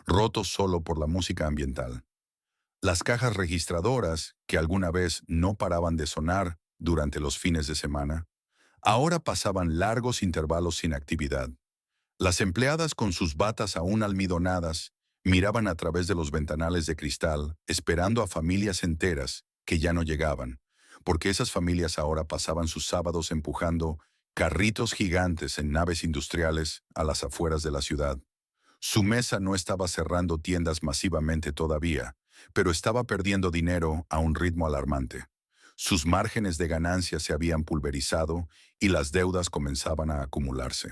roto solo por la música ambiental. Las cajas registradoras, que alguna vez no paraban de sonar durante los fines de semana, ahora pasaban largos intervalos sin actividad. Las empleadas con sus batas aún almidonadas miraban a través de los ventanales de cristal, esperando a familias enteras que ya no llegaban, porque esas familias ahora pasaban sus sábados empujando carritos gigantes en naves industriales a las afueras de la ciudad. Sumesa no estaba cerrando tiendas masivamente todavía, pero estaba perdiendo dinero a un ritmo alarmante. Sus márgenes de ganancia se habían pulverizado y las deudas comenzaban a acumularse.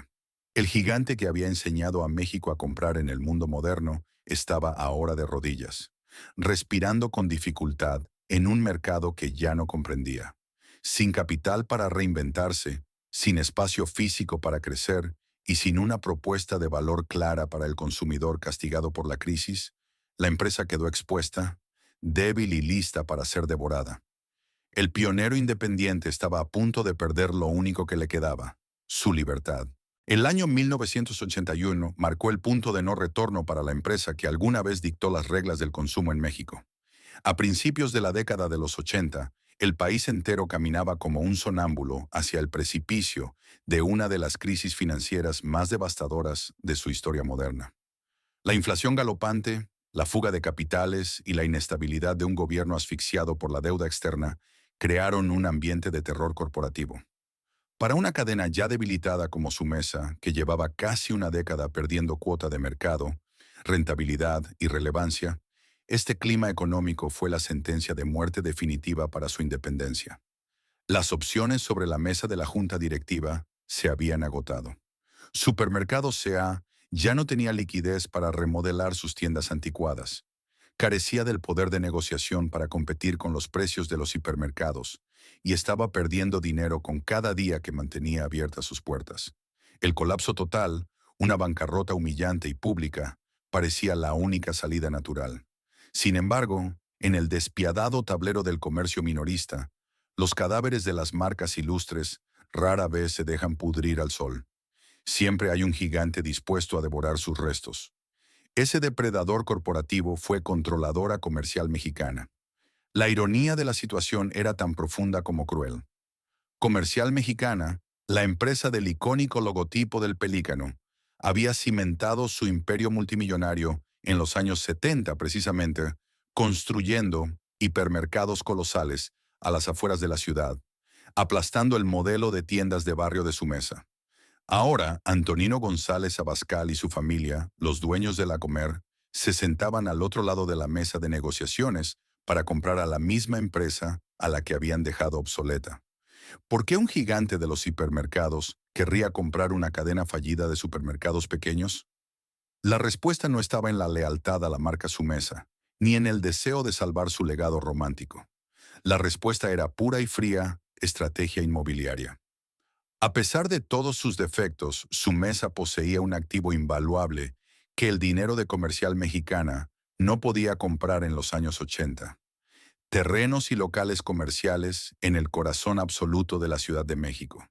El gigante que había enseñado a México a comprar en el mundo moderno estaba ahora de rodillas, respirando con dificultad en un mercado que ya no comprendía. Sin capital para reinventarse, sin espacio físico para crecer y sin una propuesta de valor clara para el consumidor castigado por la crisis, la empresa quedó expuesta, débil y lista para ser devorada. El pionero independiente estaba a punto de perder lo único que le quedaba, su libertad. El año 1981 marcó el punto de no retorno para la empresa que alguna vez dictó las reglas del consumo en México. A principios de la década de los 80, el país entero caminaba como un sonámbulo hacia el precipicio de una de las crisis financieras más devastadoras de su historia moderna. La inflación galopante, la fuga de capitales y la inestabilidad de un gobierno asfixiado por la deuda externa crearon un ambiente de terror corporativo. Para una cadena ya debilitada como Sumesa, que llevaba casi una década perdiendo cuota de mercado, rentabilidad y relevancia, este clima económico fue la sentencia de muerte definitiva para su independencia. Las opciones sobre la mesa de la junta directiva se habían agotado. Supermercados C.A. ya no tenía liquidez para remodelar sus tiendas anticuadas. Carecía del poder de negociación para competir con los precios de los hipermercados y estaba perdiendo dinero con cada día que mantenía abiertas sus puertas. El colapso total, una bancarrota humillante y pública, parecía la única salida natural. Sin embargo, en el despiadado tablero del comercio minorista, los cadáveres de las marcas ilustres rara vez se dejan pudrir al sol. Siempre hay un gigante dispuesto a devorar sus restos. Ese depredador corporativo fue Controladora Comercial Mexicana. La ironía de la situación era tan profunda como cruel. Comercial Mexicana, la empresa del icónico logotipo del pelícano, había cimentado su imperio multimillonario en los años 70 precisamente, construyendo hipermercados colosales a las afueras de la ciudad, aplastando el modelo de tiendas de barrio de su mesa. Ahora, Antonino González Abascal y su familia, los dueños de La Comer, se sentaban al otro lado de la mesa de negociaciones para comprar a la misma empresa a la que habían dejado obsoleta. ¿Por qué un gigante de los hipermercados querría comprar una cadena fallida de supermercados pequeños? La respuesta no estaba en la lealtad a la marca Sumesa, ni en el deseo de salvar su legado romántico. La respuesta era pura y fría estrategia inmobiliaria. A pesar de todos sus defectos, Sumesa poseía un activo invaluable que el dinero de Comercial Mexicana no podía comprar en los años 80. Terrenos y locales comerciales en el corazón absoluto de la Ciudad de México.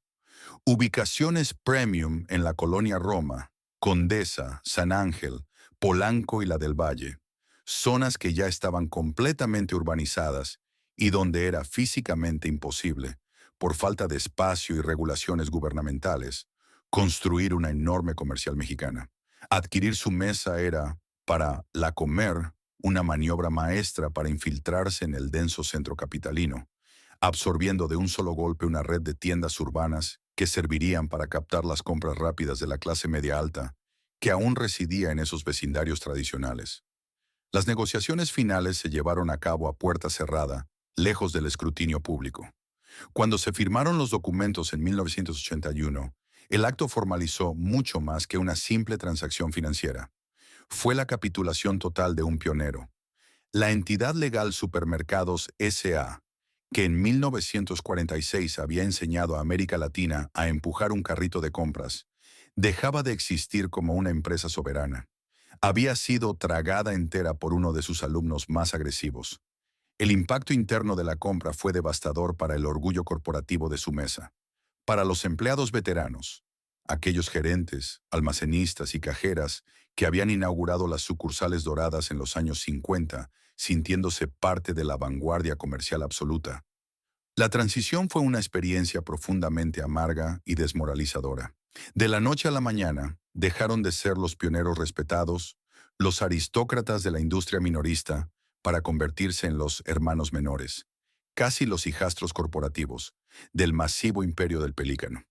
Ubicaciones premium en la colonia Roma, Condesa, San Ángel, Polanco y la del Valle. Zonas que ya estaban completamente urbanizadas y donde era físicamente imposible, por falta de espacio y regulaciones gubernamentales, construir una enorme Comercial Mexicana. Adquirir su mesa era, para La Comer, una maniobra maestra para infiltrarse en el denso centro capitalino, absorbiendo de un solo golpe una red de tiendas urbanas que servirían para captar las compras rápidas de la clase media alta, que aún residía en esos vecindarios tradicionales. Las negociaciones finales se llevaron a cabo a puerta cerrada, lejos del escrutinio público. Cuando se firmaron los documentos en 1981, el acto formalizó mucho más que una simple transacción financiera. Fue la capitulación total de un pionero. La entidad legal Supermercados S.A., que en 1946 había enseñado a América Latina a empujar un carrito de compras, dejaba de existir como una empresa soberana. Había sido tragada entera por uno de sus alumnos más agresivos. El impacto interno de la compra fue devastador para el orgullo corporativo de su mesa. Para los empleados veteranos, aquellos gerentes, almacenistas y cajeras que habían inaugurado las sucursales doradas en los años 50, sintiéndose parte de la vanguardia comercial absoluta. La transición fue una experiencia profundamente amarga y desmoralizadora. De la noche a la mañana, dejaron de ser los pioneros respetados, los aristócratas de la industria minorista, para convertirse en los hermanos menores, casi los hijastros corporativos, del masivo imperio del pelícano.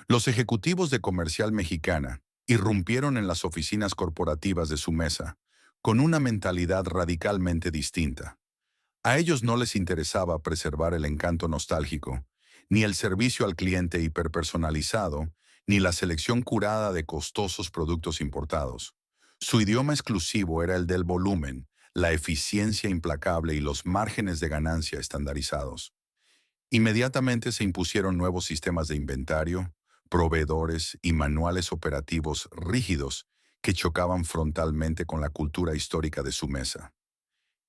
Los ejecutivos de Comercial Mexicana irrumpieron en las oficinas corporativas de su mesa, con una mentalidad radicalmente distinta. A ellos no les interesaba preservar el encanto nostálgico, ni el servicio al cliente hiperpersonalizado, ni la selección curada de costosos productos importados. Su idioma exclusivo era el del volumen, la eficiencia implacable y los márgenes de ganancia estandarizados. Inmediatamente se impusieron nuevos sistemas de inventario, proveedores y manuales operativos rígidos que chocaban frontalmente con la cultura histórica de su mesa.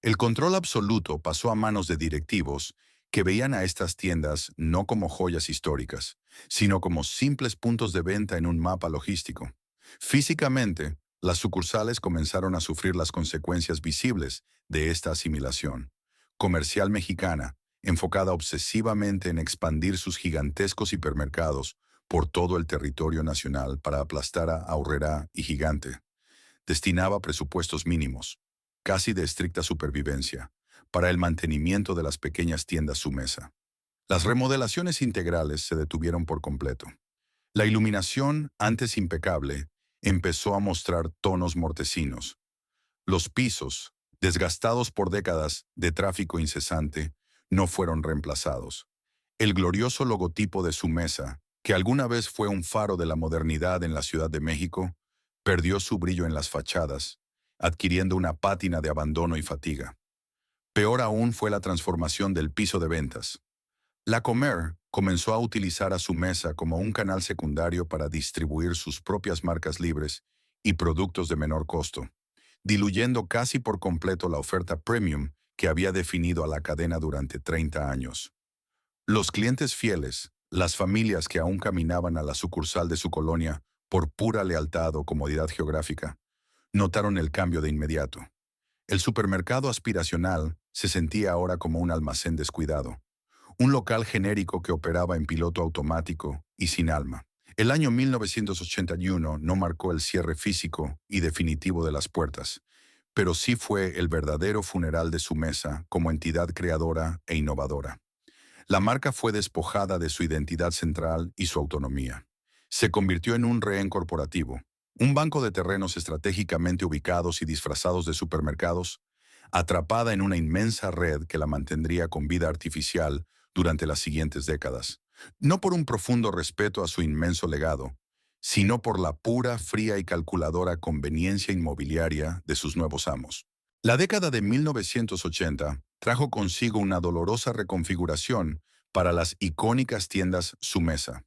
El control absoluto pasó a manos de directivos que veían a estas tiendas no como joyas históricas, sino como simples puntos de venta en un mapa logístico. Físicamente, las sucursales comenzaron a sufrir las consecuencias visibles de esta asimilación. Comercial Mexicana, enfocada obsesivamente en expandir sus gigantescos hipermercados por todo el territorio nacional para aplastar a Aurrerá y Gigante, destinaba presupuestos mínimos, casi de estricta supervivencia, para el mantenimiento de las pequeñas tiendas su mesa. Las remodelaciones integrales se detuvieron por completo. La iluminación, antes impecable, empezó a mostrar tonos mortecinos. Los pisos, desgastados por décadas de tráfico incesante, no fueron reemplazados. El glorioso logotipo de su mesa, que alguna vez fue un faro de la modernidad en la Ciudad de México, perdió su brillo en las fachadas, adquiriendo una pátina de abandono y fatiga. Peor aún fue la transformación del piso de ventas. La Comer comenzó a utilizar a su mesa como un canal secundario para distribuir sus propias marcas libres y productos de menor costo, diluyendo casi por completo la oferta premium que había definido a la cadena durante 30 años. Los clientes fieles, las familias que aún caminaban a la sucursal de su colonia por pura lealtad o comodidad geográfica, notaron el cambio de inmediato. El supermercado aspiracional se sentía ahora como un almacén descuidado, un local genérico que operaba en piloto automático y sin alma. El año 1981 no marcó el cierre físico y definitivo de las puertas, pero sí fue el verdadero funeral de su mesa como entidad creadora e innovadora. La marca fue despojada de su identidad central y su autonomía. Se convirtió en un rehén corporativo, un banco de terrenos estratégicamente ubicados y disfrazados de supermercados, atrapada en una inmensa red que la mantendría con vida artificial durante las siguientes décadas. No por un profundo respeto a su inmenso legado, sino por la pura, fría y calculadora conveniencia inmobiliaria de sus nuevos amos. La década de 1980 trajo consigo una dolorosa reconfiguración para las icónicas tiendas Sumesa.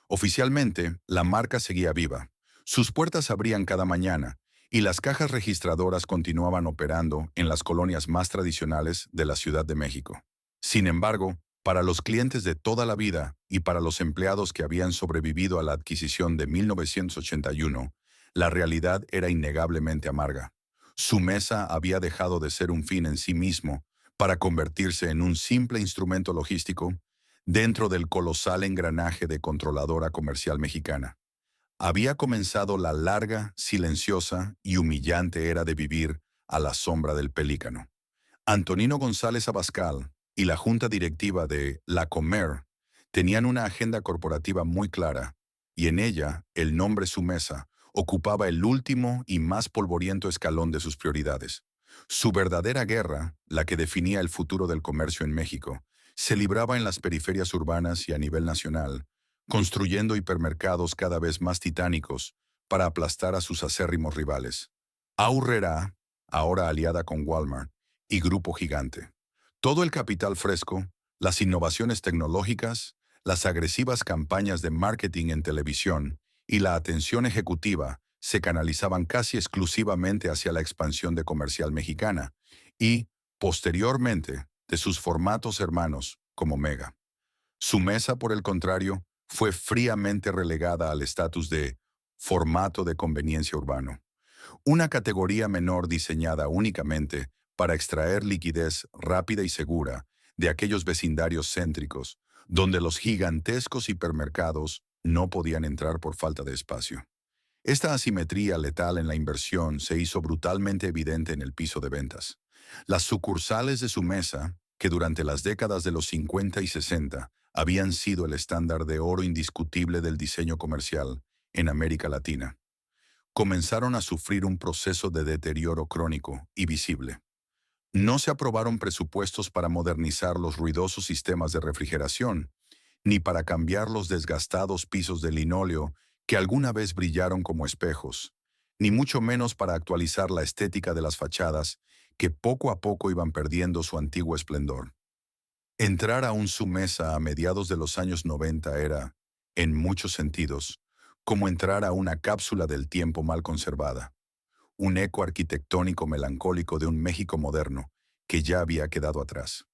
Oficialmente, la marca seguía viva. Sus puertas abrían cada mañana y las cajas registradoras continuaban operando en las colonias más tradicionales de la Ciudad de México. Sin embargo, para los clientes de toda la vida y para los empleados que habían sobrevivido a la adquisición de 1981, la realidad era innegablemente amarga. Su mesa había dejado de ser un fin en sí mismo para convertirse en un simple instrumento logístico dentro del colosal engranaje de controladora comercial mexicana. Había comenzado la larga, silenciosa y humillante era de vivir a la sombra del pelícano. Antonino González Abascal y la junta directiva de La Comer tenían una agenda corporativa muy clara, y en ella el nombre Sumesa ocupaba el último y más polvoriento escalón de sus prioridades. Su verdadera guerra, la que definía el futuro del comercio en México, se libraba en las periferias urbanas y a nivel nacional, construyendo hipermercados cada vez más titánicos para aplastar a sus acérrimos rivales. Aurrera, ahora aliada con Walmart, y Grupo Gigante. Todo el capital fresco, las innovaciones tecnológicas, las agresivas campañas de marketing en televisión y la atención ejecutiva se canalizaban casi exclusivamente hacia la expansión de Comercial Mexicana y, posteriormente, de sus formatos hermanos como Mega. Su mesa, por el contrario, fue fríamente relegada al estatus de formato de conveniencia urbano, una categoría menor diseñada únicamente para extraer liquidez rápida y segura de aquellos vecindarios céntricos, donde los gigantescos hipermercados no podían entrar por falta de espacio. Esta asimetría letal en la inversión se hizo brutalmente evidente en el piso de ventas. Las sucursales de su mesa, que durante las décadas de los 50 y 60 habían sido el estándar de oro indiscutible del diseño comercial en América Latina, comenzaron a sufrir un proceso de deterioro crónico y visible. No se aprobaron presupuestos para modernizar los ruidosos sistemas de refrigeración, ni para cambiar los desgastados pisos de linóleo que alguna vez brillaron como espejos, ni mucho menos para actualizar la estética de las fachadas que poco a poco iban perdiendo su antiguo esplendor. Entrar a un Sumesa a mediados de los años 90 era, en muchos sentidos, como entrar a una cápsula del tiempo mal conservada, un eco arquitectónico melancólico de un México moderno que ya había quedado atrás.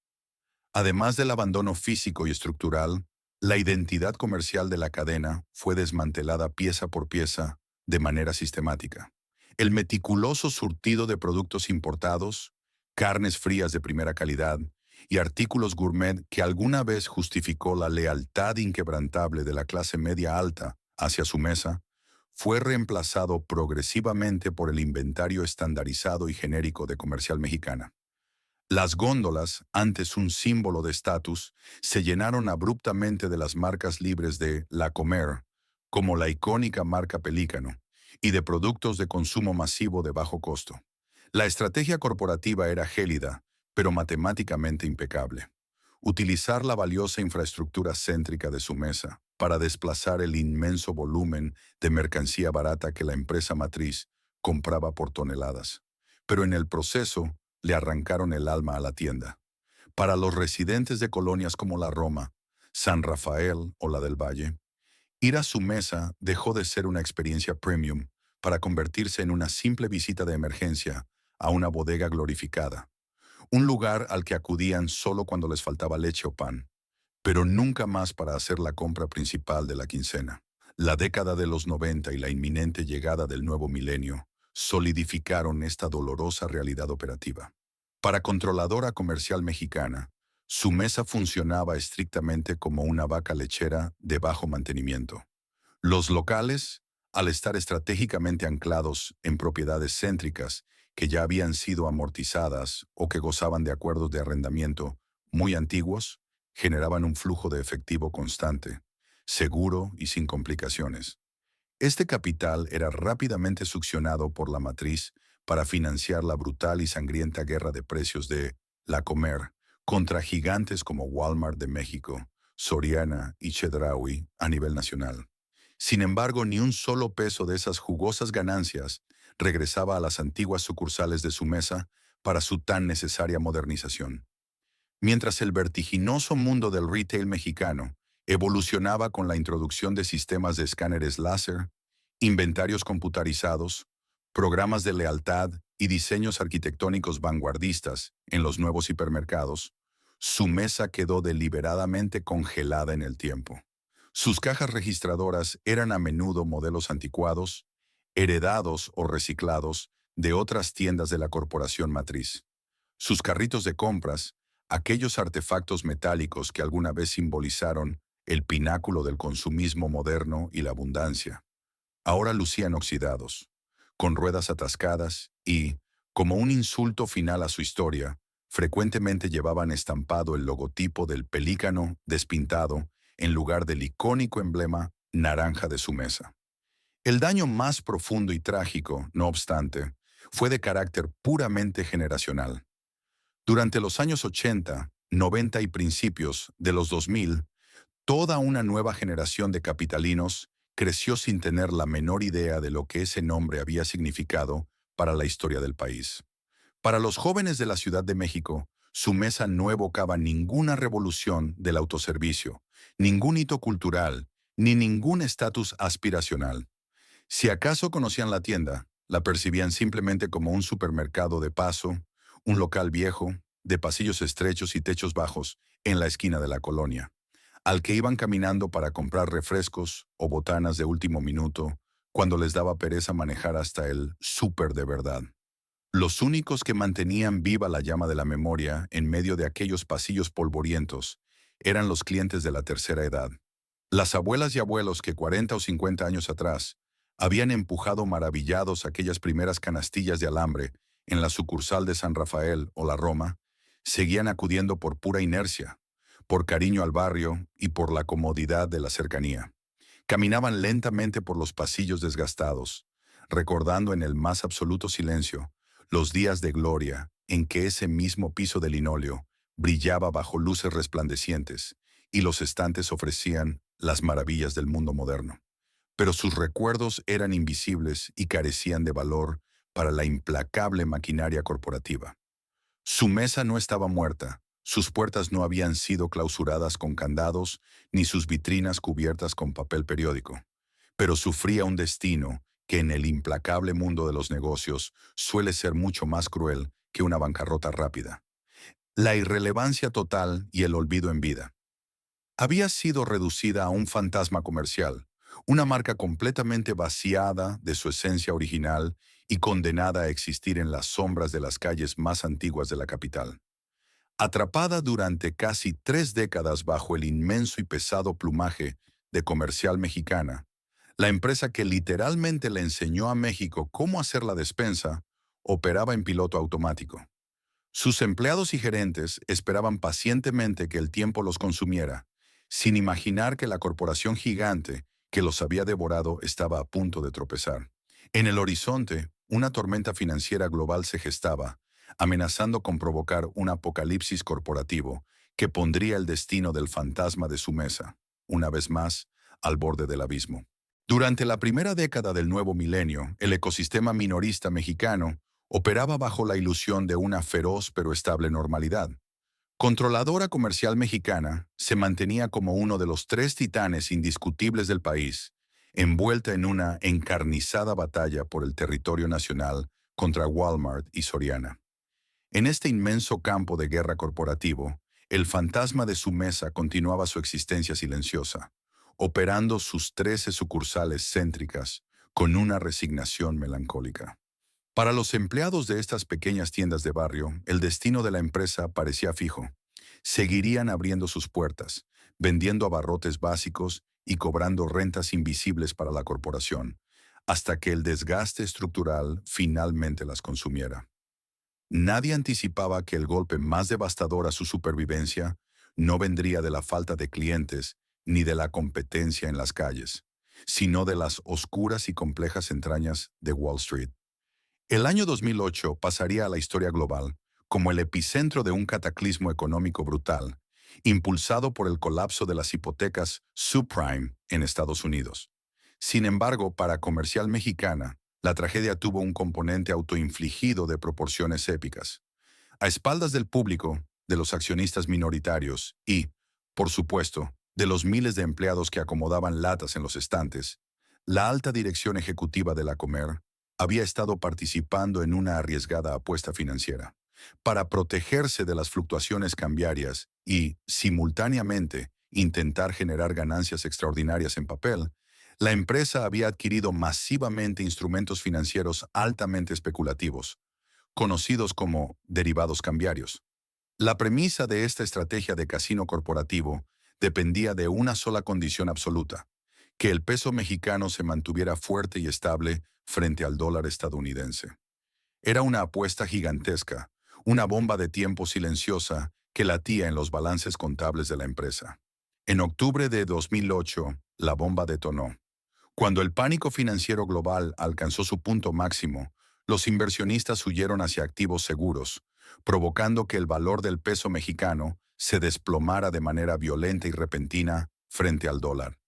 Además del abandono físico y estructural, la identidad comercial de la cadena fue desmantelada pieza por pieza de manera sistemática. El meticuloso surtido de productos importados, carnes frías de primera calidad y artículos gourmet que alguna vez justificó la lealtad inquebrantable de la clase media alta hacia su mesa, fue reemplazado progresivamente por el inventario estandarizado y genérico de Comercial Mexicana. Las góndolas, antes un símbolo de estatus, se llenaron abruptamente de las marcas libres de La Comer, como la icónica marca Pelícano, y de productos de consumo masivo de bajo costo. La estrategia corporativa era gélida, pero matemáticamente impecable. Utilizar la valiosa infraestructura céntrica de su mesa para desplazar el inmenso volumen de mercancía barata que la empresa matriz compraba por toneladas. Pero en el proceso, le arrancaron el alma a la tienda. Para los residentes de colonias como la Roma, San Rafael o la del Valle, ir a su mesa dejó de ser una experiencia premium para convertirse en una simple visita de emergencia a una bodega glorificada, un lugar al que acudían solo cuando les faltaba leche o pan, pero nunca más para hacer la compra principal de la quincena. La década de los 90 y la inminente llegada del nuevo milenio solidificaron esta dolorosa realidad operativa. Para Controladora Comercial Mexicana, su mesa funcionaba estrictamente como una vaca lechera de bajo mantenimiento. Los locales, al estar estratégicamente anclados en propiedades céntricas que ya habían sido amortizadas o que gozaban de acuerdos de arrendamiento muy antiguos, generaban un flujo de efectivo constante, seguro y sin complicaciones. Este capital era rápidamente succionado por la matriz para financiar la brutal y sangrienta guerra de precios de La Comer contra gigantes como Walmart de México, Soriana y Chedraui a nivel nacional. Sin embargo, ni un solo peso de esas jugosas ganancias regresaba a las antiguas sucursales de su mesa para su tan necesaria modernización. Mientras el vertiginoso mundo del retail mexicano evolucionaba con la introducción de sistemas de escáneres láser, inventarios computarizados, programas de lealtad y diseños arquitectónicos vanguardistas en los nuevos hipermercados, su mesa quedó deliberadamente congelada en el tiempo. Sus cajas registradoras eran a menudo modelos anticuados, heredados o reciclados de otras tiendas de la corporación matriz. Sus carritos de compras, aquellos artefactos metálicos que alguna vez simbolizaron el pináculo del consumismo moderno y la abundancia, ahora lucían oxidados, con ruedas atascadas y, como un insulto final a su historia, frecuentemente llevaban estampado el logotipo del pelícano despintado en lugar del icónico emblema naranja de su mesa. El daño más profundo y trágico, no obstante, fue de carácter puramente generacional. Durante los años 80, 90 y principios de los 2000, toda una nueva generación de capitalinos creció sin tener la menor idea de lo que ese nombre había significado para la historia del país. Para los jóvenes de la Ciudad de México, su mesa no evocaba ninguna revolución del autoservicio, ningún hito cultural, ni ningún estatus aspiracional. Si acaso conocían la tienda, la percibían simplemente como un supermercado de paso, un local viejo, de pasillos estrechos y techos bajos, en la esquina de la colonia, al que iban caminando para comprar refrescos o botanas de último minuto, cuando les daba pereza manejar hasta el súper de verdad. Los únicos que mantenían viva la llama de la memoria en medio de aquellos pasillos polvorientos eran los clientes de la tercera edad. Las abuelas y abuelos que 40 o 50 años atrás habían empujado maravillados aquellas primeras canastillas de alambre en la sucursal de San Rafael o la Roma, seguían acudiendo por pura inercia, por cariño al barrio y por la comodidad de la cercanía. Caminaban lentamente por los pasillos desgastados, recordando en el más absoluto silencio los días de gloria en que ese mismo piso de linóleo brillaba bajo luces resplandecientes y los estantes ofrecían las maravillas del mundo moderno. Pero sus recuerdos eran invisibles y carecían de valor para la implacable maquinaria corporativa. Su mesa no estaba muerta, sus puertas no habían sido clausuradas con candados, ni sus vitrinas cubiertas con papel periódico, pero sufría un destino que en el implacable mundo de los negocios suele ser mucho más cruel que una bancarrota rápida. La irrelevancia total y el olvido en vida. Había sido reducida a un fantasma comercial, una marca completamente vaciada de su esencia original y condenada a existir en las sombras de las calles más antiguas de la capital. Atrapada durante casi 3 décadas bajo el inmenso y pesado plumaje de Comercial Mexicana, la empresa que literalmente le enseñó a México cómo hacer la despensa, operaba en piloto automático. Sus empleados y gerentes esperaban pacientemente que el tiempo los consumiera, sin imaginar que la corporación gigante que los había devorado estaba a punto de tropezar. En el horizonte, una tormenta financiera global se gestaba, amenazando con provocar un apocalipsis corporativo que pondría el destino del fantasma de su mesa, una vez más, al borde del abismo. Durante la primera década del nuevo milenio, el ecosistema minorista mexicano operaba bajo la ilusión de una feroz pero estable normalidad. Controladora Comercial Mexicana se mantenía como uno de los 3 titanes indiscutibles del país, envuelta en una encarnizada batalla por el territorio nacional contra Walmart y Soriana. En este inmenso campo de guerra corporativo, el fantasma de su mesa continuaba su existencia silenciosa, operando sus 13 sucursales céntricas con una resignación melancólica. Para los empleados de estas pequeñas tiendas de barrio, el destino de la empresa parecía fijo. Seguirían abriendo sus puertas, vendiendo abarrotes básicos y cobrando rentas invisibles para la corporación, hasta que el desgaste estructural finalmente las consumiera. Nadie anticipaba que el golpe más devastador a su supervivencia no vendría de la falta de clientes ni de la competencia en las calles, sino de las oscuras y complejas entrañas de Wall Street. El año 2008 pasaría a la historia global como el epicentro de un cataclismo económico brutal, impulsado por el colapso de las hipotecas subprime en Estados Unidos. Sin embargo, para Comercial Mexicana, la tragedia tuvo un componente autoinfligido de proporciones épicas. A espaldas del público, de los accionistas minoritarios y, por supuesto, de los miles de empleados que acomodaban latas en los estantes, la alta dirección ejecutiva de la Comer había estado participando en una arriesgada apuesta financiera para protegerse de las fluctuaciones cambiarias y, simultáneamente, intentar generar ganancias extraordinarias en papel. La empresa había adquirido masivamente instrumentos financieros altamente especulativos, conocidos como derivados cambiarios. La premisa de esta estrategia de casino corporativo dependía de una sola condición absoluta: que el peso mexicano se mantuviera fuerte y estable frente al dólar estadounidense. Era una apuesta gigantesca, una bomba de tiempo silenciosa que latía en los balances contables de la empresa. En octubre de 2008, la bomba detonó. Cuando el pánico financiero global alcanzó su punto máximo, los inversionistas huyeron hacia activos seguros, provocando que el valor del peso mexicano se desplomara de manera violenta y repentina frente al dólar.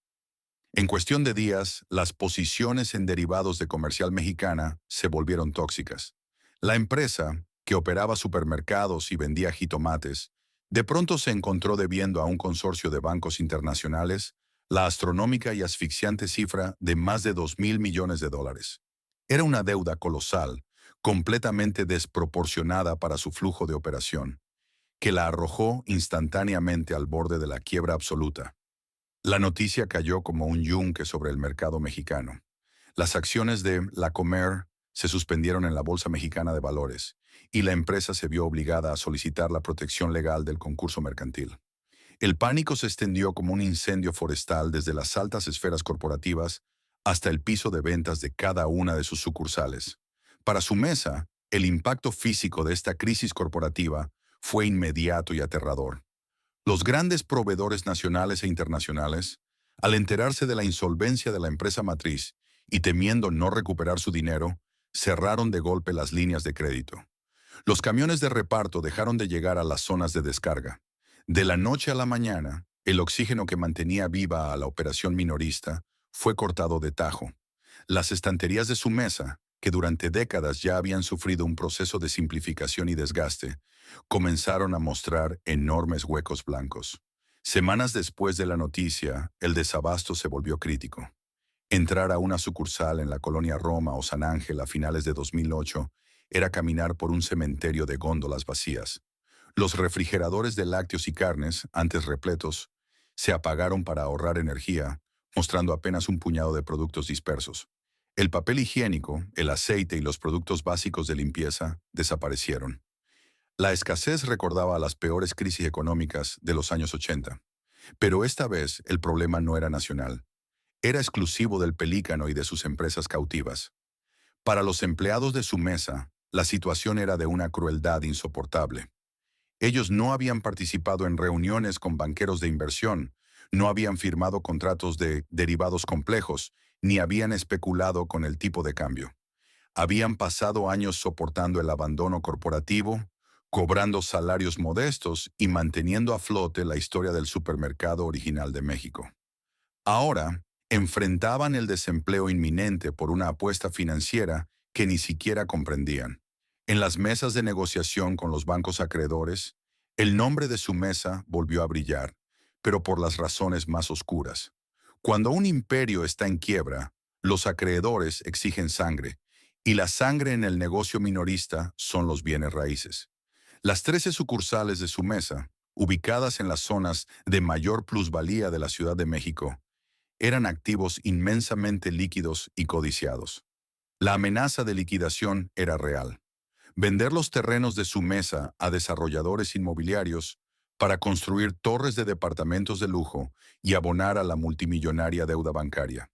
En cuestión de días, las posiciones en derivados de Comercial Mexicana se volvieron tóxicas. La empresa, que operaba supermercados y vendía jitomates, de pronto se encontró debiendo a un consorcio de bancos internacionales la astronómica y asfixiante cifra de más de $2,000 millones. Era una deuda colosal, completamente desproporcionada para su flujo de operación, que la arrojó instantáneamente al borde de la quiebra absoluta. La noticia cayó como un yunque sobre el mercado mexicano. Las acciones de La Comer se suspendieron en la Bolsa Mexicana de Valores y la empresa se vio obligada a solicitar la protección legal del concurso mercantil. El pánico se extendió como un incendio forestal desde las altas esferas corporativas hasta el piso de ventas de cada una de sus sucursales. Para su mesa, el impacto físico de esta crisis corporativa fue inmediato y aterrador. Los grandes proveedores nacionales e internacionales, al enterarse de la insolvencia de la empresa matriz y temiendo no recuperar su dinero, cerraron de golpe las líneas de crédito. Los camiones de reparto dejaron de llegar a las zonas de descarga. De la noche a la mañana, el oxígeno que mantenía viva a la operación minorista fue cortado de tajo. Las estanterías de su mesa, que durante décadas ya habían sufrido un proceso de simplificación y desgaste, comenzaron a mostrar enormes huecos blancos. Semanas después de la noticia, el desabasto se volvió crítico. Entrar a una sucursal en la colonia Roma o San Ángel a finales de 2008 era caminar por un cementerio de góndolas vacías. Los refrigeradores de lácteos y carnes, antes repletos, se apagaron para ahorrar energía, mostrando apenas un puñado de productos dispersos. El papel higiénico, el aceite y los productos básicos de limpieza desaparecieron. La escasez recordaba a las peores crisis económicas de los años 80. Pero esta vez el problema no era nacional. Era exclusivo del Pelícano y de sus empresas cautivas. Para los empleados de su mesa, la situación era de una crueldad insoportable. Ellos no habían participado en reuniones con banqueros de inversión, no habían firmado contratos de derivados complejos, ni habían especulado con el tipo de cambio. Habían pasado años soportando el abandono corporativo, cobrando salarios modestos y manteniendo a flote la historia del supermercado original de México. Ahora, enfrentaban el desempleo inminente por una apuesta financiera que ni siquiera comprendían. En las mesas de negociación con los bancos acreedores, el nombre de su mesa volvió a brillar, pero por las razones más oscuras. Cuando un imperio está en quiebra, los acreedores exigen sangre, y la sangre en el negocio minorista son los bienes raíces. Las 13 sucursales de su mesa, ubicadas en las zonas de mayor plusvalía de la Ciudad de México, eran activos inmensamente líquidos y codiciados. La amenaza de liquidación era real. Vender los terrenos de su mesa a desarrolladores inmobiliarios para construir torres de departamentos de lujo y abonar a la multimillonaria deuda bancaria.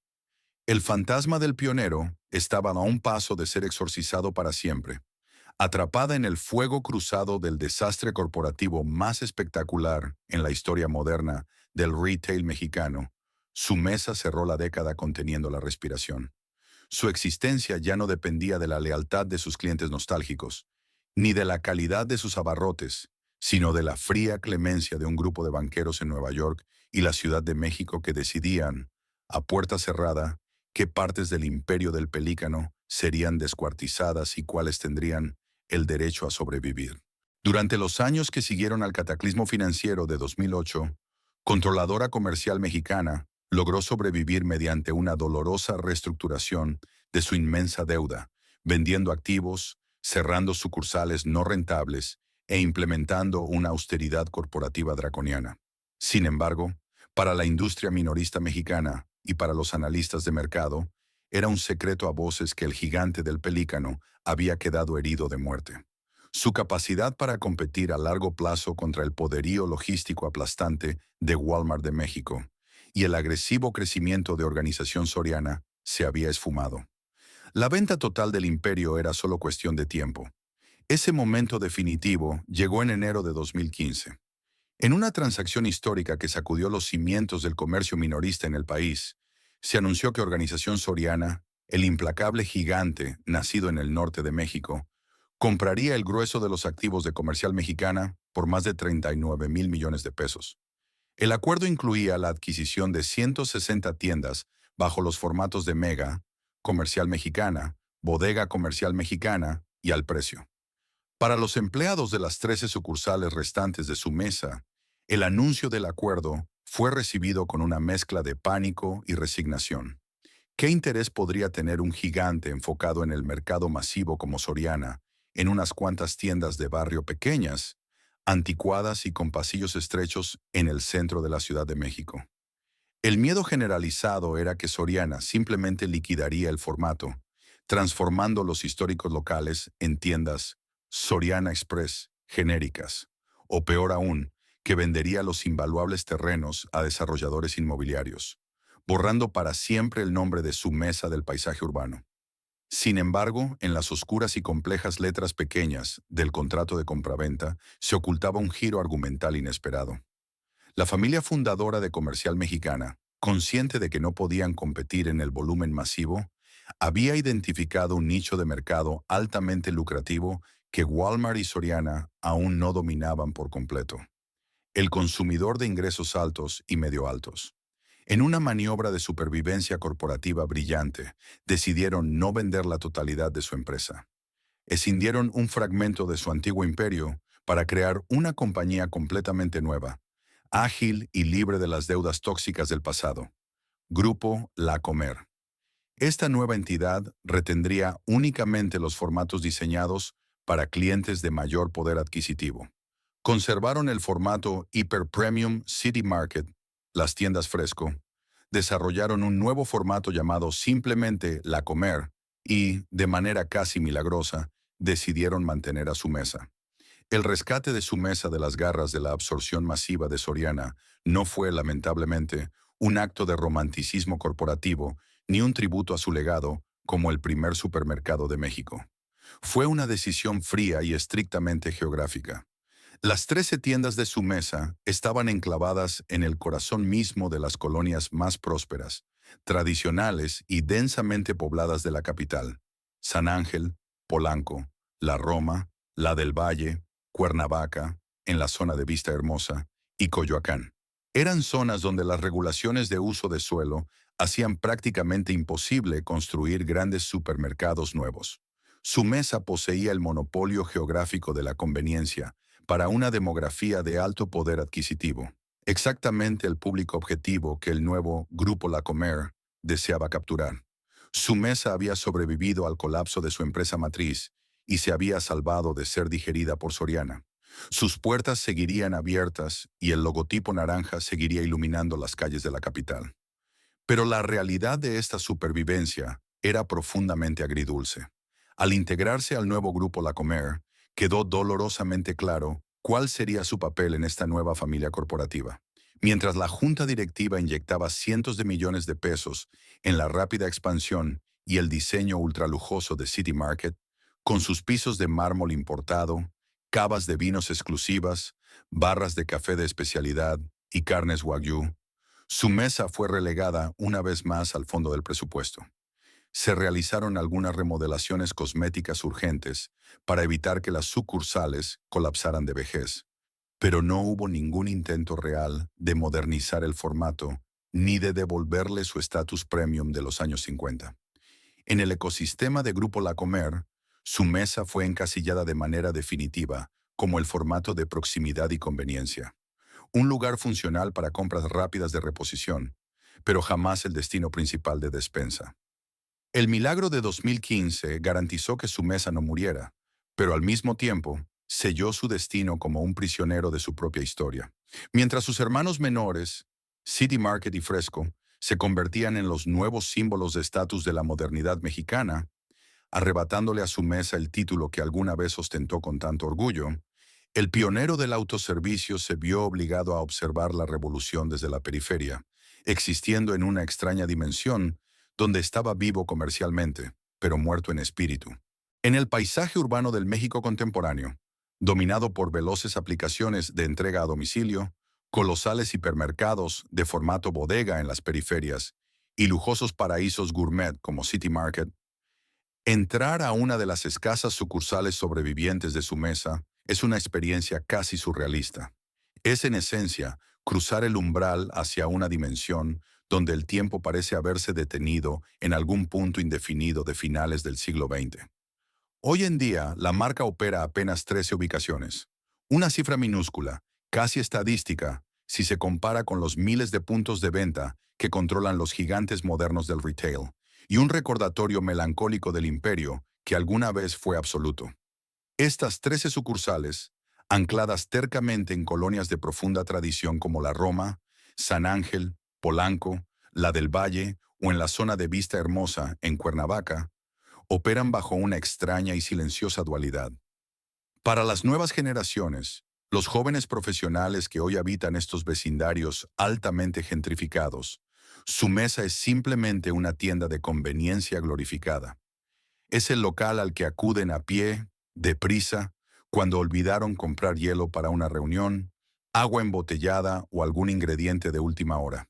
El fantasma del pionero estaba a un paso de ser exorcizado para siempre. Atrapada en el fuego cruzado del desastre corporativo más espectacular en la historia moderna del retail mexicano, su mesa cerró la década conteniendo la respiración. Su existencia ya no dependía de la lealtad de sus clientes nostálgicos, ni de la calidad de sus abarrotes, sino de la fría clemencia de un grupo de banqueros en Nueva York y la Ciudad de México que decidían, a puerta cerrada, qué partes del imperio del pelícano serían descuartizadas y cuáles tendrían el derecho a sobrevivir. Durante los años que siguieron al cataclismo financiero de 2008, Controladora Comercial Mexicana logró sobrevivir mediante una dolorosa reestructuración de su inmensa deuda, vendiendo activos, cerrando sucursales no rentables e implementando una austeridad corporativa draconiana. Sin embargo, para la industria minorista mexicana y para los analistas de mercado, era un secreto a voces que el gigante del pelícano había quedado herido de muerte. Su capacidad para competir a largo plazo contra el poderío logístico aplastante de Walmart de México y el agresivo crecimiento de Organización Soriana se había esfumado. La venta total del imperio era solo cuestión de tiempo. Ese momento definitivo llegó en enero de 2015. En una transacción histórica que sacudió los cimientos del comercio minorista en el país, se anunció que Organización Soriana, el implacable gigante nacido en el norte de México, compraría el grueso de los activos de Comercial Mexicana por más de 39,000 millones de pesos. El acuerdo incluía la adquisición de 160 tiendas bajo los formatos de Mega, Comercial Mexicana, Bodega Comercial Mexicana y al precio. Para los empleados de las 13 sucursales restantes de su mesa, el anuncio del acuerdo fue recibido con una mezcla de pánico y resignación. ¿Qué interés podría tener un gigante enfocado en el mercado masivo como Soriana, en unas cuantas tiendas de barrio pequeñas, anticuadas y con pasillos estrechos en el centro de la Ciudad de México? El miedo generalizado era que Soriana simplemente liquidaría el formato, transformando los históricos locales en tiendas Soriana Express genéricas, o peor aún, que vendería los invaluables terrenos a desarrolladores inmobiliarios, borrando para siempre el nombre de su mesa del paisaje urbano. Sin embargo, en las oscuras y complejas letras pequeñas del contrato de compraventa se ocultaba un giro argumental inesperado. La familia fundadora de Comercial Mexicana, consciente de que no podían competir en el volumen masivo, había identificado un nicho de mercado altamente lucrativo que Walmart y Soriana aún no dominaban por completo: el consumidor de ingresos altos y medio altos. En una maniobra de supervivencia corporativa brillante, decidieron no vender la totalidad de su empresa. Escindieron un fragmento de su antiguo imperio para crear una compañía completamente nueva, ágil y libre de las deudas tóxicas del pasado. Grupo La Comer. Esta nueva entidad retendría únicamente los formatos diseñados para clientes de mayor poder adquisitivo. Conservaron el formato Hyper Premium City Market, las tiendas fresco. Desarrollaron un nuevo formato llamado simplemente La Comer y, de manera casi milagrosa, decidieron mantener a su mesa. El rescate de su mesa de las garras de la absorción masiva de Soriana no fue, lamentablemente, un acto de romanticismo corporativo ni un tributo a su legado como el primer supermercado de México. Fue una decisión fría y estrictamente geográfica. Las 13 tiendas de su mesa estaban enclavadas en el corazón mismo de las colonias más prósperas, tradicionales y densamente pobladas de la capital: San Ángel, Polanco, La Roma, La del Valle, Cuernavaca, en la zona de Vista Hermosa, y Coyoacán. Eran zonas donde las regulaciones de uso de suelo hacían prácticamente imposible construir grandes supermercados nuevos. Su mesa poseía el monopolio geográfico de la conveniencia para una demografía de alto poder adquisitivo, exactamente el público objetivo que el nuevo Grupo La Comer deseaba capturar. Su mesa había sobrevivido al colapso de su empresa matriz y se había salvado de ser digerida por Soriana. Sus puertas seguirían abiertas y el logotipo naranja seguiría iluminando las calles de la capital. Pero la realidad de esta supervivencia era profundamente agridulce. Al integrarse al nuevo Grupo La Comer, quedó dolorosamente claro cuál sería su papel en esta nueva familia corporativa. Mientras la junta directiva inyectaba cientos de millones de pesos en la rápida expansión y el diseño ultralujoso de City Market, Con sus pisos de mármol importado, cavas de vinos exclusivas, barras de café de especialidad y carnes wagyu, su mesa fue relegada una vez más al fondo del presupuesto. Se realizaron algunas remodelaciones cosméticas urgentes para evitar que las sucursales colapsaran de vejez, pero no hubo ningún intento real de modernizar el formato ni de devolverle su estatus premium de los años 50. En el ecosistema de Grupo La Comer, su mesa fue encasillada de manera definitiva como el formato de proximidad y conveniencia, un lugar funcional para compras rápidas de reposición, pero jamás el destino principal de despensa. El milagro de 2015 garantizó que su mesa no muriera, pero al mismo tiempo selló su destino como un prisionero de su propia historia. Mientras sus hermanos menores, City Market y Fresco, se convertían en los nuevos símbolos de estatus de la modernidad mexicana, arrebatándole a su mesa el título que alguna vez ostentó con tanto orgullo, el pionero del autoservicio se vio obligado a observar la revolución desde la periferia, existiendo en una extraña dimensión donde estaba vivo comercialmente, pero muerto en espíritu. En el paisaje urbano del México contemporáneo, dominado por veloces aplicaciones de entrega a domicilio, colosales hipermercados de formato bodega en las periferias y lujosos paraísos gourmet como City Market, entrar a una de las escasas sucursales sobrevivientes de su mesa es una experiencia casi surrealista. Es, en esencia, cruzar el umbral hacia una dimensión donde el tiempo parece haberse detenido en algún punto indefinido de finales del siglo XX. Hoy en día, la marca opera apenas 13 ubicaciones, una cifra minúscula, casi estadística, si se compara con los miles de puntos de venta que controlan los gigantes modernos del retail, y un recordatorio melancólico del imperio que alguna vez fue absoluto. Estas 13 sucursales, ancladas tercamente en colonias de profunda tradición como la Roma, San Ángel, Polanco, la del Valle o en la zona de Vista Hermosa, en Cuernavaca, operan bajo una extraña y silenciosa dualidad. Para las nuevas generaciones, los jóvenes profesionales que hoy habitan estos vecindarios altamente gentrificados, su mesa es simplemente una tienda de conveniencia glorificada. Es el local al que acuden a pie, deprisa, cuando olvidaron comprar hielo para una reunión, agua embotellada o algún ingrediente de última hora.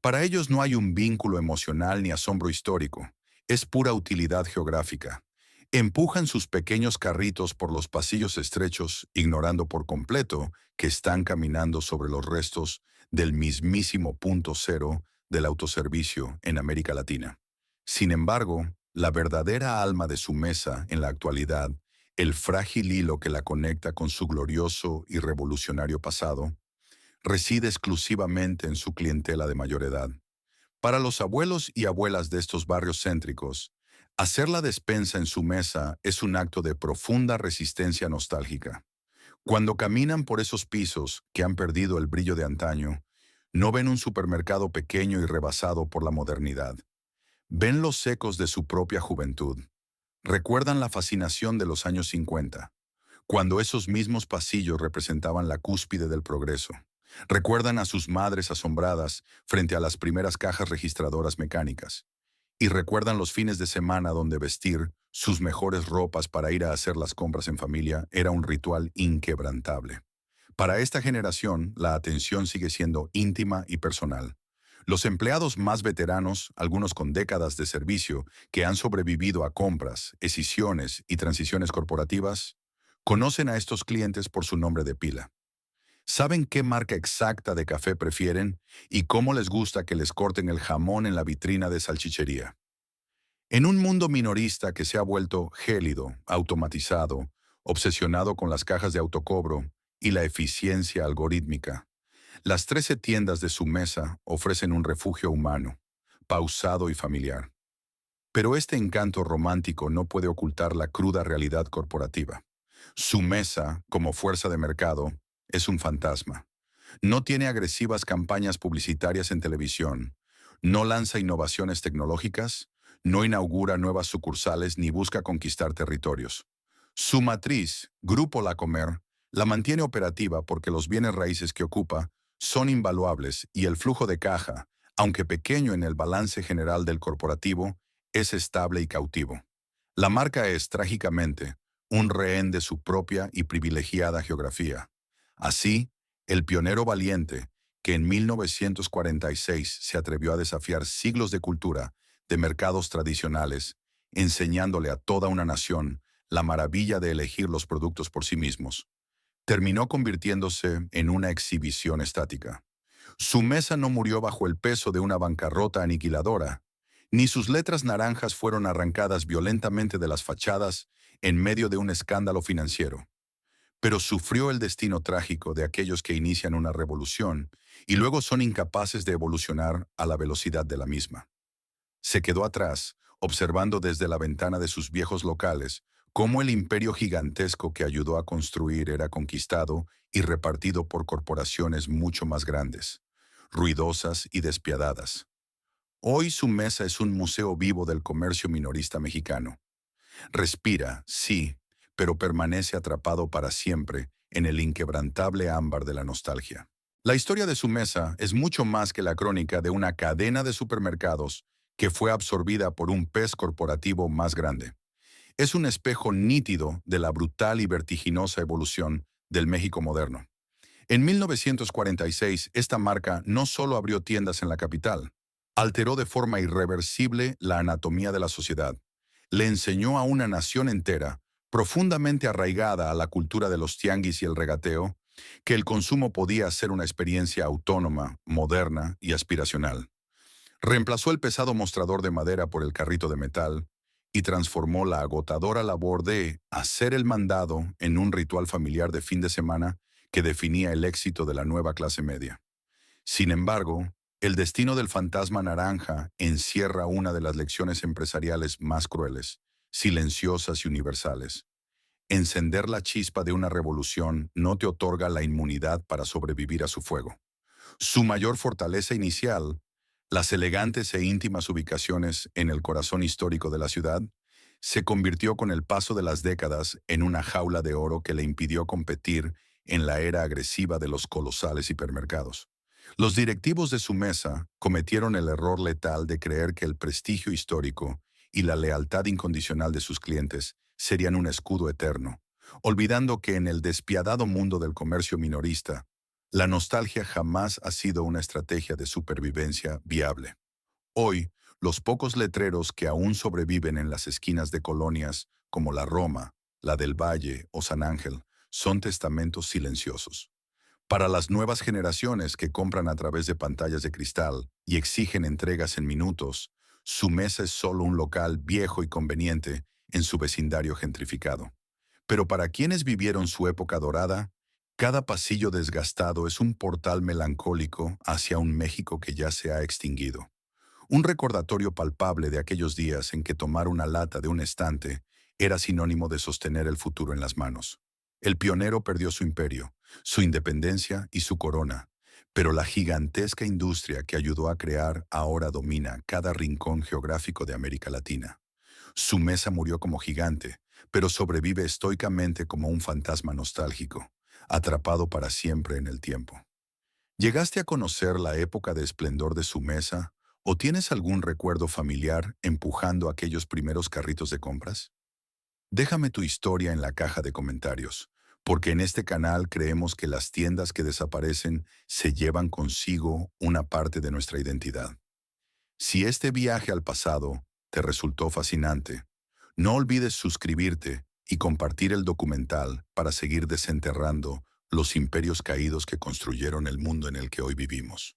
Para ellos no hay un vínculo emocional ni asombro histórico, es pura utilidad geográfica. Empujan sus pequeños carritos por los pasillos estrechos, ignorando por completo que están caminando sobre los restos del mismísimo punto cero del autoservicio en América Latina. Sin embargo, la verdadera alma de su mesa en la actualidad, el frágil hilo que la conecta con su glorioso y revolucionario pasado, reside exclusivamente en su clientela de mayor edad. Para los abuelos y abuelas de estos barrios céntricos, hacer la despensa en su mesa es un acto de profunda resistencia nostálgica. Cuando caminan por esos pisos que han perdido el brillo de antaño, no ven un supermercado pequeño y rebasado por la modernidad. Ven los ecos de su propia juventud. Recuerdan la fascinación de los años 50, cuando esos mismos pasillos representaban la cúspide del progreso. Recuerdan a sus madres asombradas frente a las primeras cajas registradoras mecánicas. Y recuerdan los fines de semana donde vestir sus mejores ropas para ir a hacer las compras en familia era un ritual inquebrantable. Para esta generación, la atención sigue siendo íntima y personal. Los empleados más veteranos, algunos con décadas de servicio, que han sobrevivido a compras, escisiones y transiciones corporativas, conocen a estos clientes por su nombre de pila. Saben qué marca exacta de café prefieren y cómo les gusta que les corten el jamón en la vitrina de salchichería. En un mundo minorista que se ha vuelto gélido, automatizado, obsesionado con las cajas de autocobro y la eficiencia algorítmica, las 13 tiendas de su mesa ofrecen un refugio humano, pausado y familiar. Pero este encanto romántico no puede ocultar la cruda realidad corporativa. Su mesa, como fuerza de mercado, es un fantasma. No tiene agresivas campañas publicitarias en televisión, no lanza innovaciones tecnológicas, no inaugura nuevas sucursales ni busca conquistar territorios. Su matriz, Grupo La Comer, la mantiene operativa porque los bienes raíces que ocupa son invaluables y el flujo de caja, aunque pequeño en el balance general del corporativo, es estable y cautivo. La marca es, trágicamente, un rehén de su propia y privilegiada geografía. Así, el pionero valiente, que en 1946 se atrevió a desafiar siglos de cultura, de mercados tradicionales, enseñándole a toda una nación la maravilla de elegir los productos por sí mismos, terminó convirtiéndose en una exhibición estática. Su mesa no murió bajo el peso de una bancarrota aniquiladora, ni sus letras naranjas fueron arrancadas violentamente de las fachadas en medio de un escándalo financiero, pero sufrió el destino trágico de aquellos que inician una revolución y luego son incapaces de evolucionar a la velocidad de la misma. Se quedó atrás, observando desde la ventana de sus viejos locales cómo el imperio gigantesco que ayudó a construir era conquistado y repartido por corporaciones mucho más grandes, ruidosas y despiadadas. Hoy su mesa es un museo vivo del comercio minorista mexicano. Respira, sí, pero permanece atrapado para siempre en el inquebrantable ámbar de la nostalgia. La historia de su mesa es mucho más que la crónica de una cadena de supermercados que fue absorbida por un pez corporativo más grande. Es un espejo nítido de la brutal y vertiginosa evolución del México moderno. En 1946, esta marca no solo abrió tiendas en la capital, alteró de forma irreversible la anatomía de la sociedad. Le enseñó a una nación entera, profundamente arraigada a la cultura de los tianguis y el regateo, que el consumo podía ser una experiencia autónoma, moderna y aspiracional. Reemplazó el pesado mostrador de madera por el carrito de metal y transformó la agotadora labor de hacer el mandado en un ritual familiar de fin de semana que definía el éxito de la nueva clase media. Sin embargo, el destino del fantasma naranja encierra una de las lecciones empresariales más crueles, silenciosas y universales. Encender la chispa de una revolución no te otorga la inmunidad para sobrevivir a su fuego. Su mayor fortaleza inicial, las elegantes e íntimas ubicaciones en el corazón histórico de la ciudad, se convirtió con el paso de las décadas en una jaula de oro que le impidió competir en la era agresiva de los colosales hipermercados. Los directivos de su mesa cometieron el error letal de creer que el prestigio histórico y la lealtad incondicional de sus clientes serían un escudo eterno, olvidando que en el despiadado mundo del comercio minorista, la nostalgia jamás ha sido una estrategia de supervivencia viable. Hoy, los pocos letreros que aún sobreviven en las esquinas de colonias como la Roma, la del Valle o San Ángel son testamentos silenciosos. Para las nuevas generaciones que compran a través de pantallas de cristal y exigen entregas en minutos, su mesa es solo un local viejo y conveniente en su vecindario gentrificado. Pero para quienes vivieron su época dorada, cada pasillo desgastado es un portal melancólico hacia un México que ya se ha extinguido. Un recordatorio palpable de aquellos días en que tomar una lata de un estante era sinónimo de sostener el futuro en las manos. El pionero perdió su imperio, su independencia y su corona, pero la gigantesca industria que ayudó a crear ahora domina cada rincón geográfico de América Latina. Su mesa murió como gigante, pero sobrevive estoicamente como un fantasma nostálgico, atrapado para siempre en el tiempo. ¿Llegaste a conocer la época de esplendor de su mesa o tienes algún recuerdo familiar empujando aquellos primeros carritos de compras? Déjame tu historia en la caja de comentarios, porque en este canal creemos que las tiendas que desaparecen se llevan consigo una parte de nuestra identidad. Si este viaje al pasado te resultó fascinante, no olvides suscribirte y compartir el documental para seguir desenterrando los imperios caídos que construyeron el mundo en el que hoy vivimos.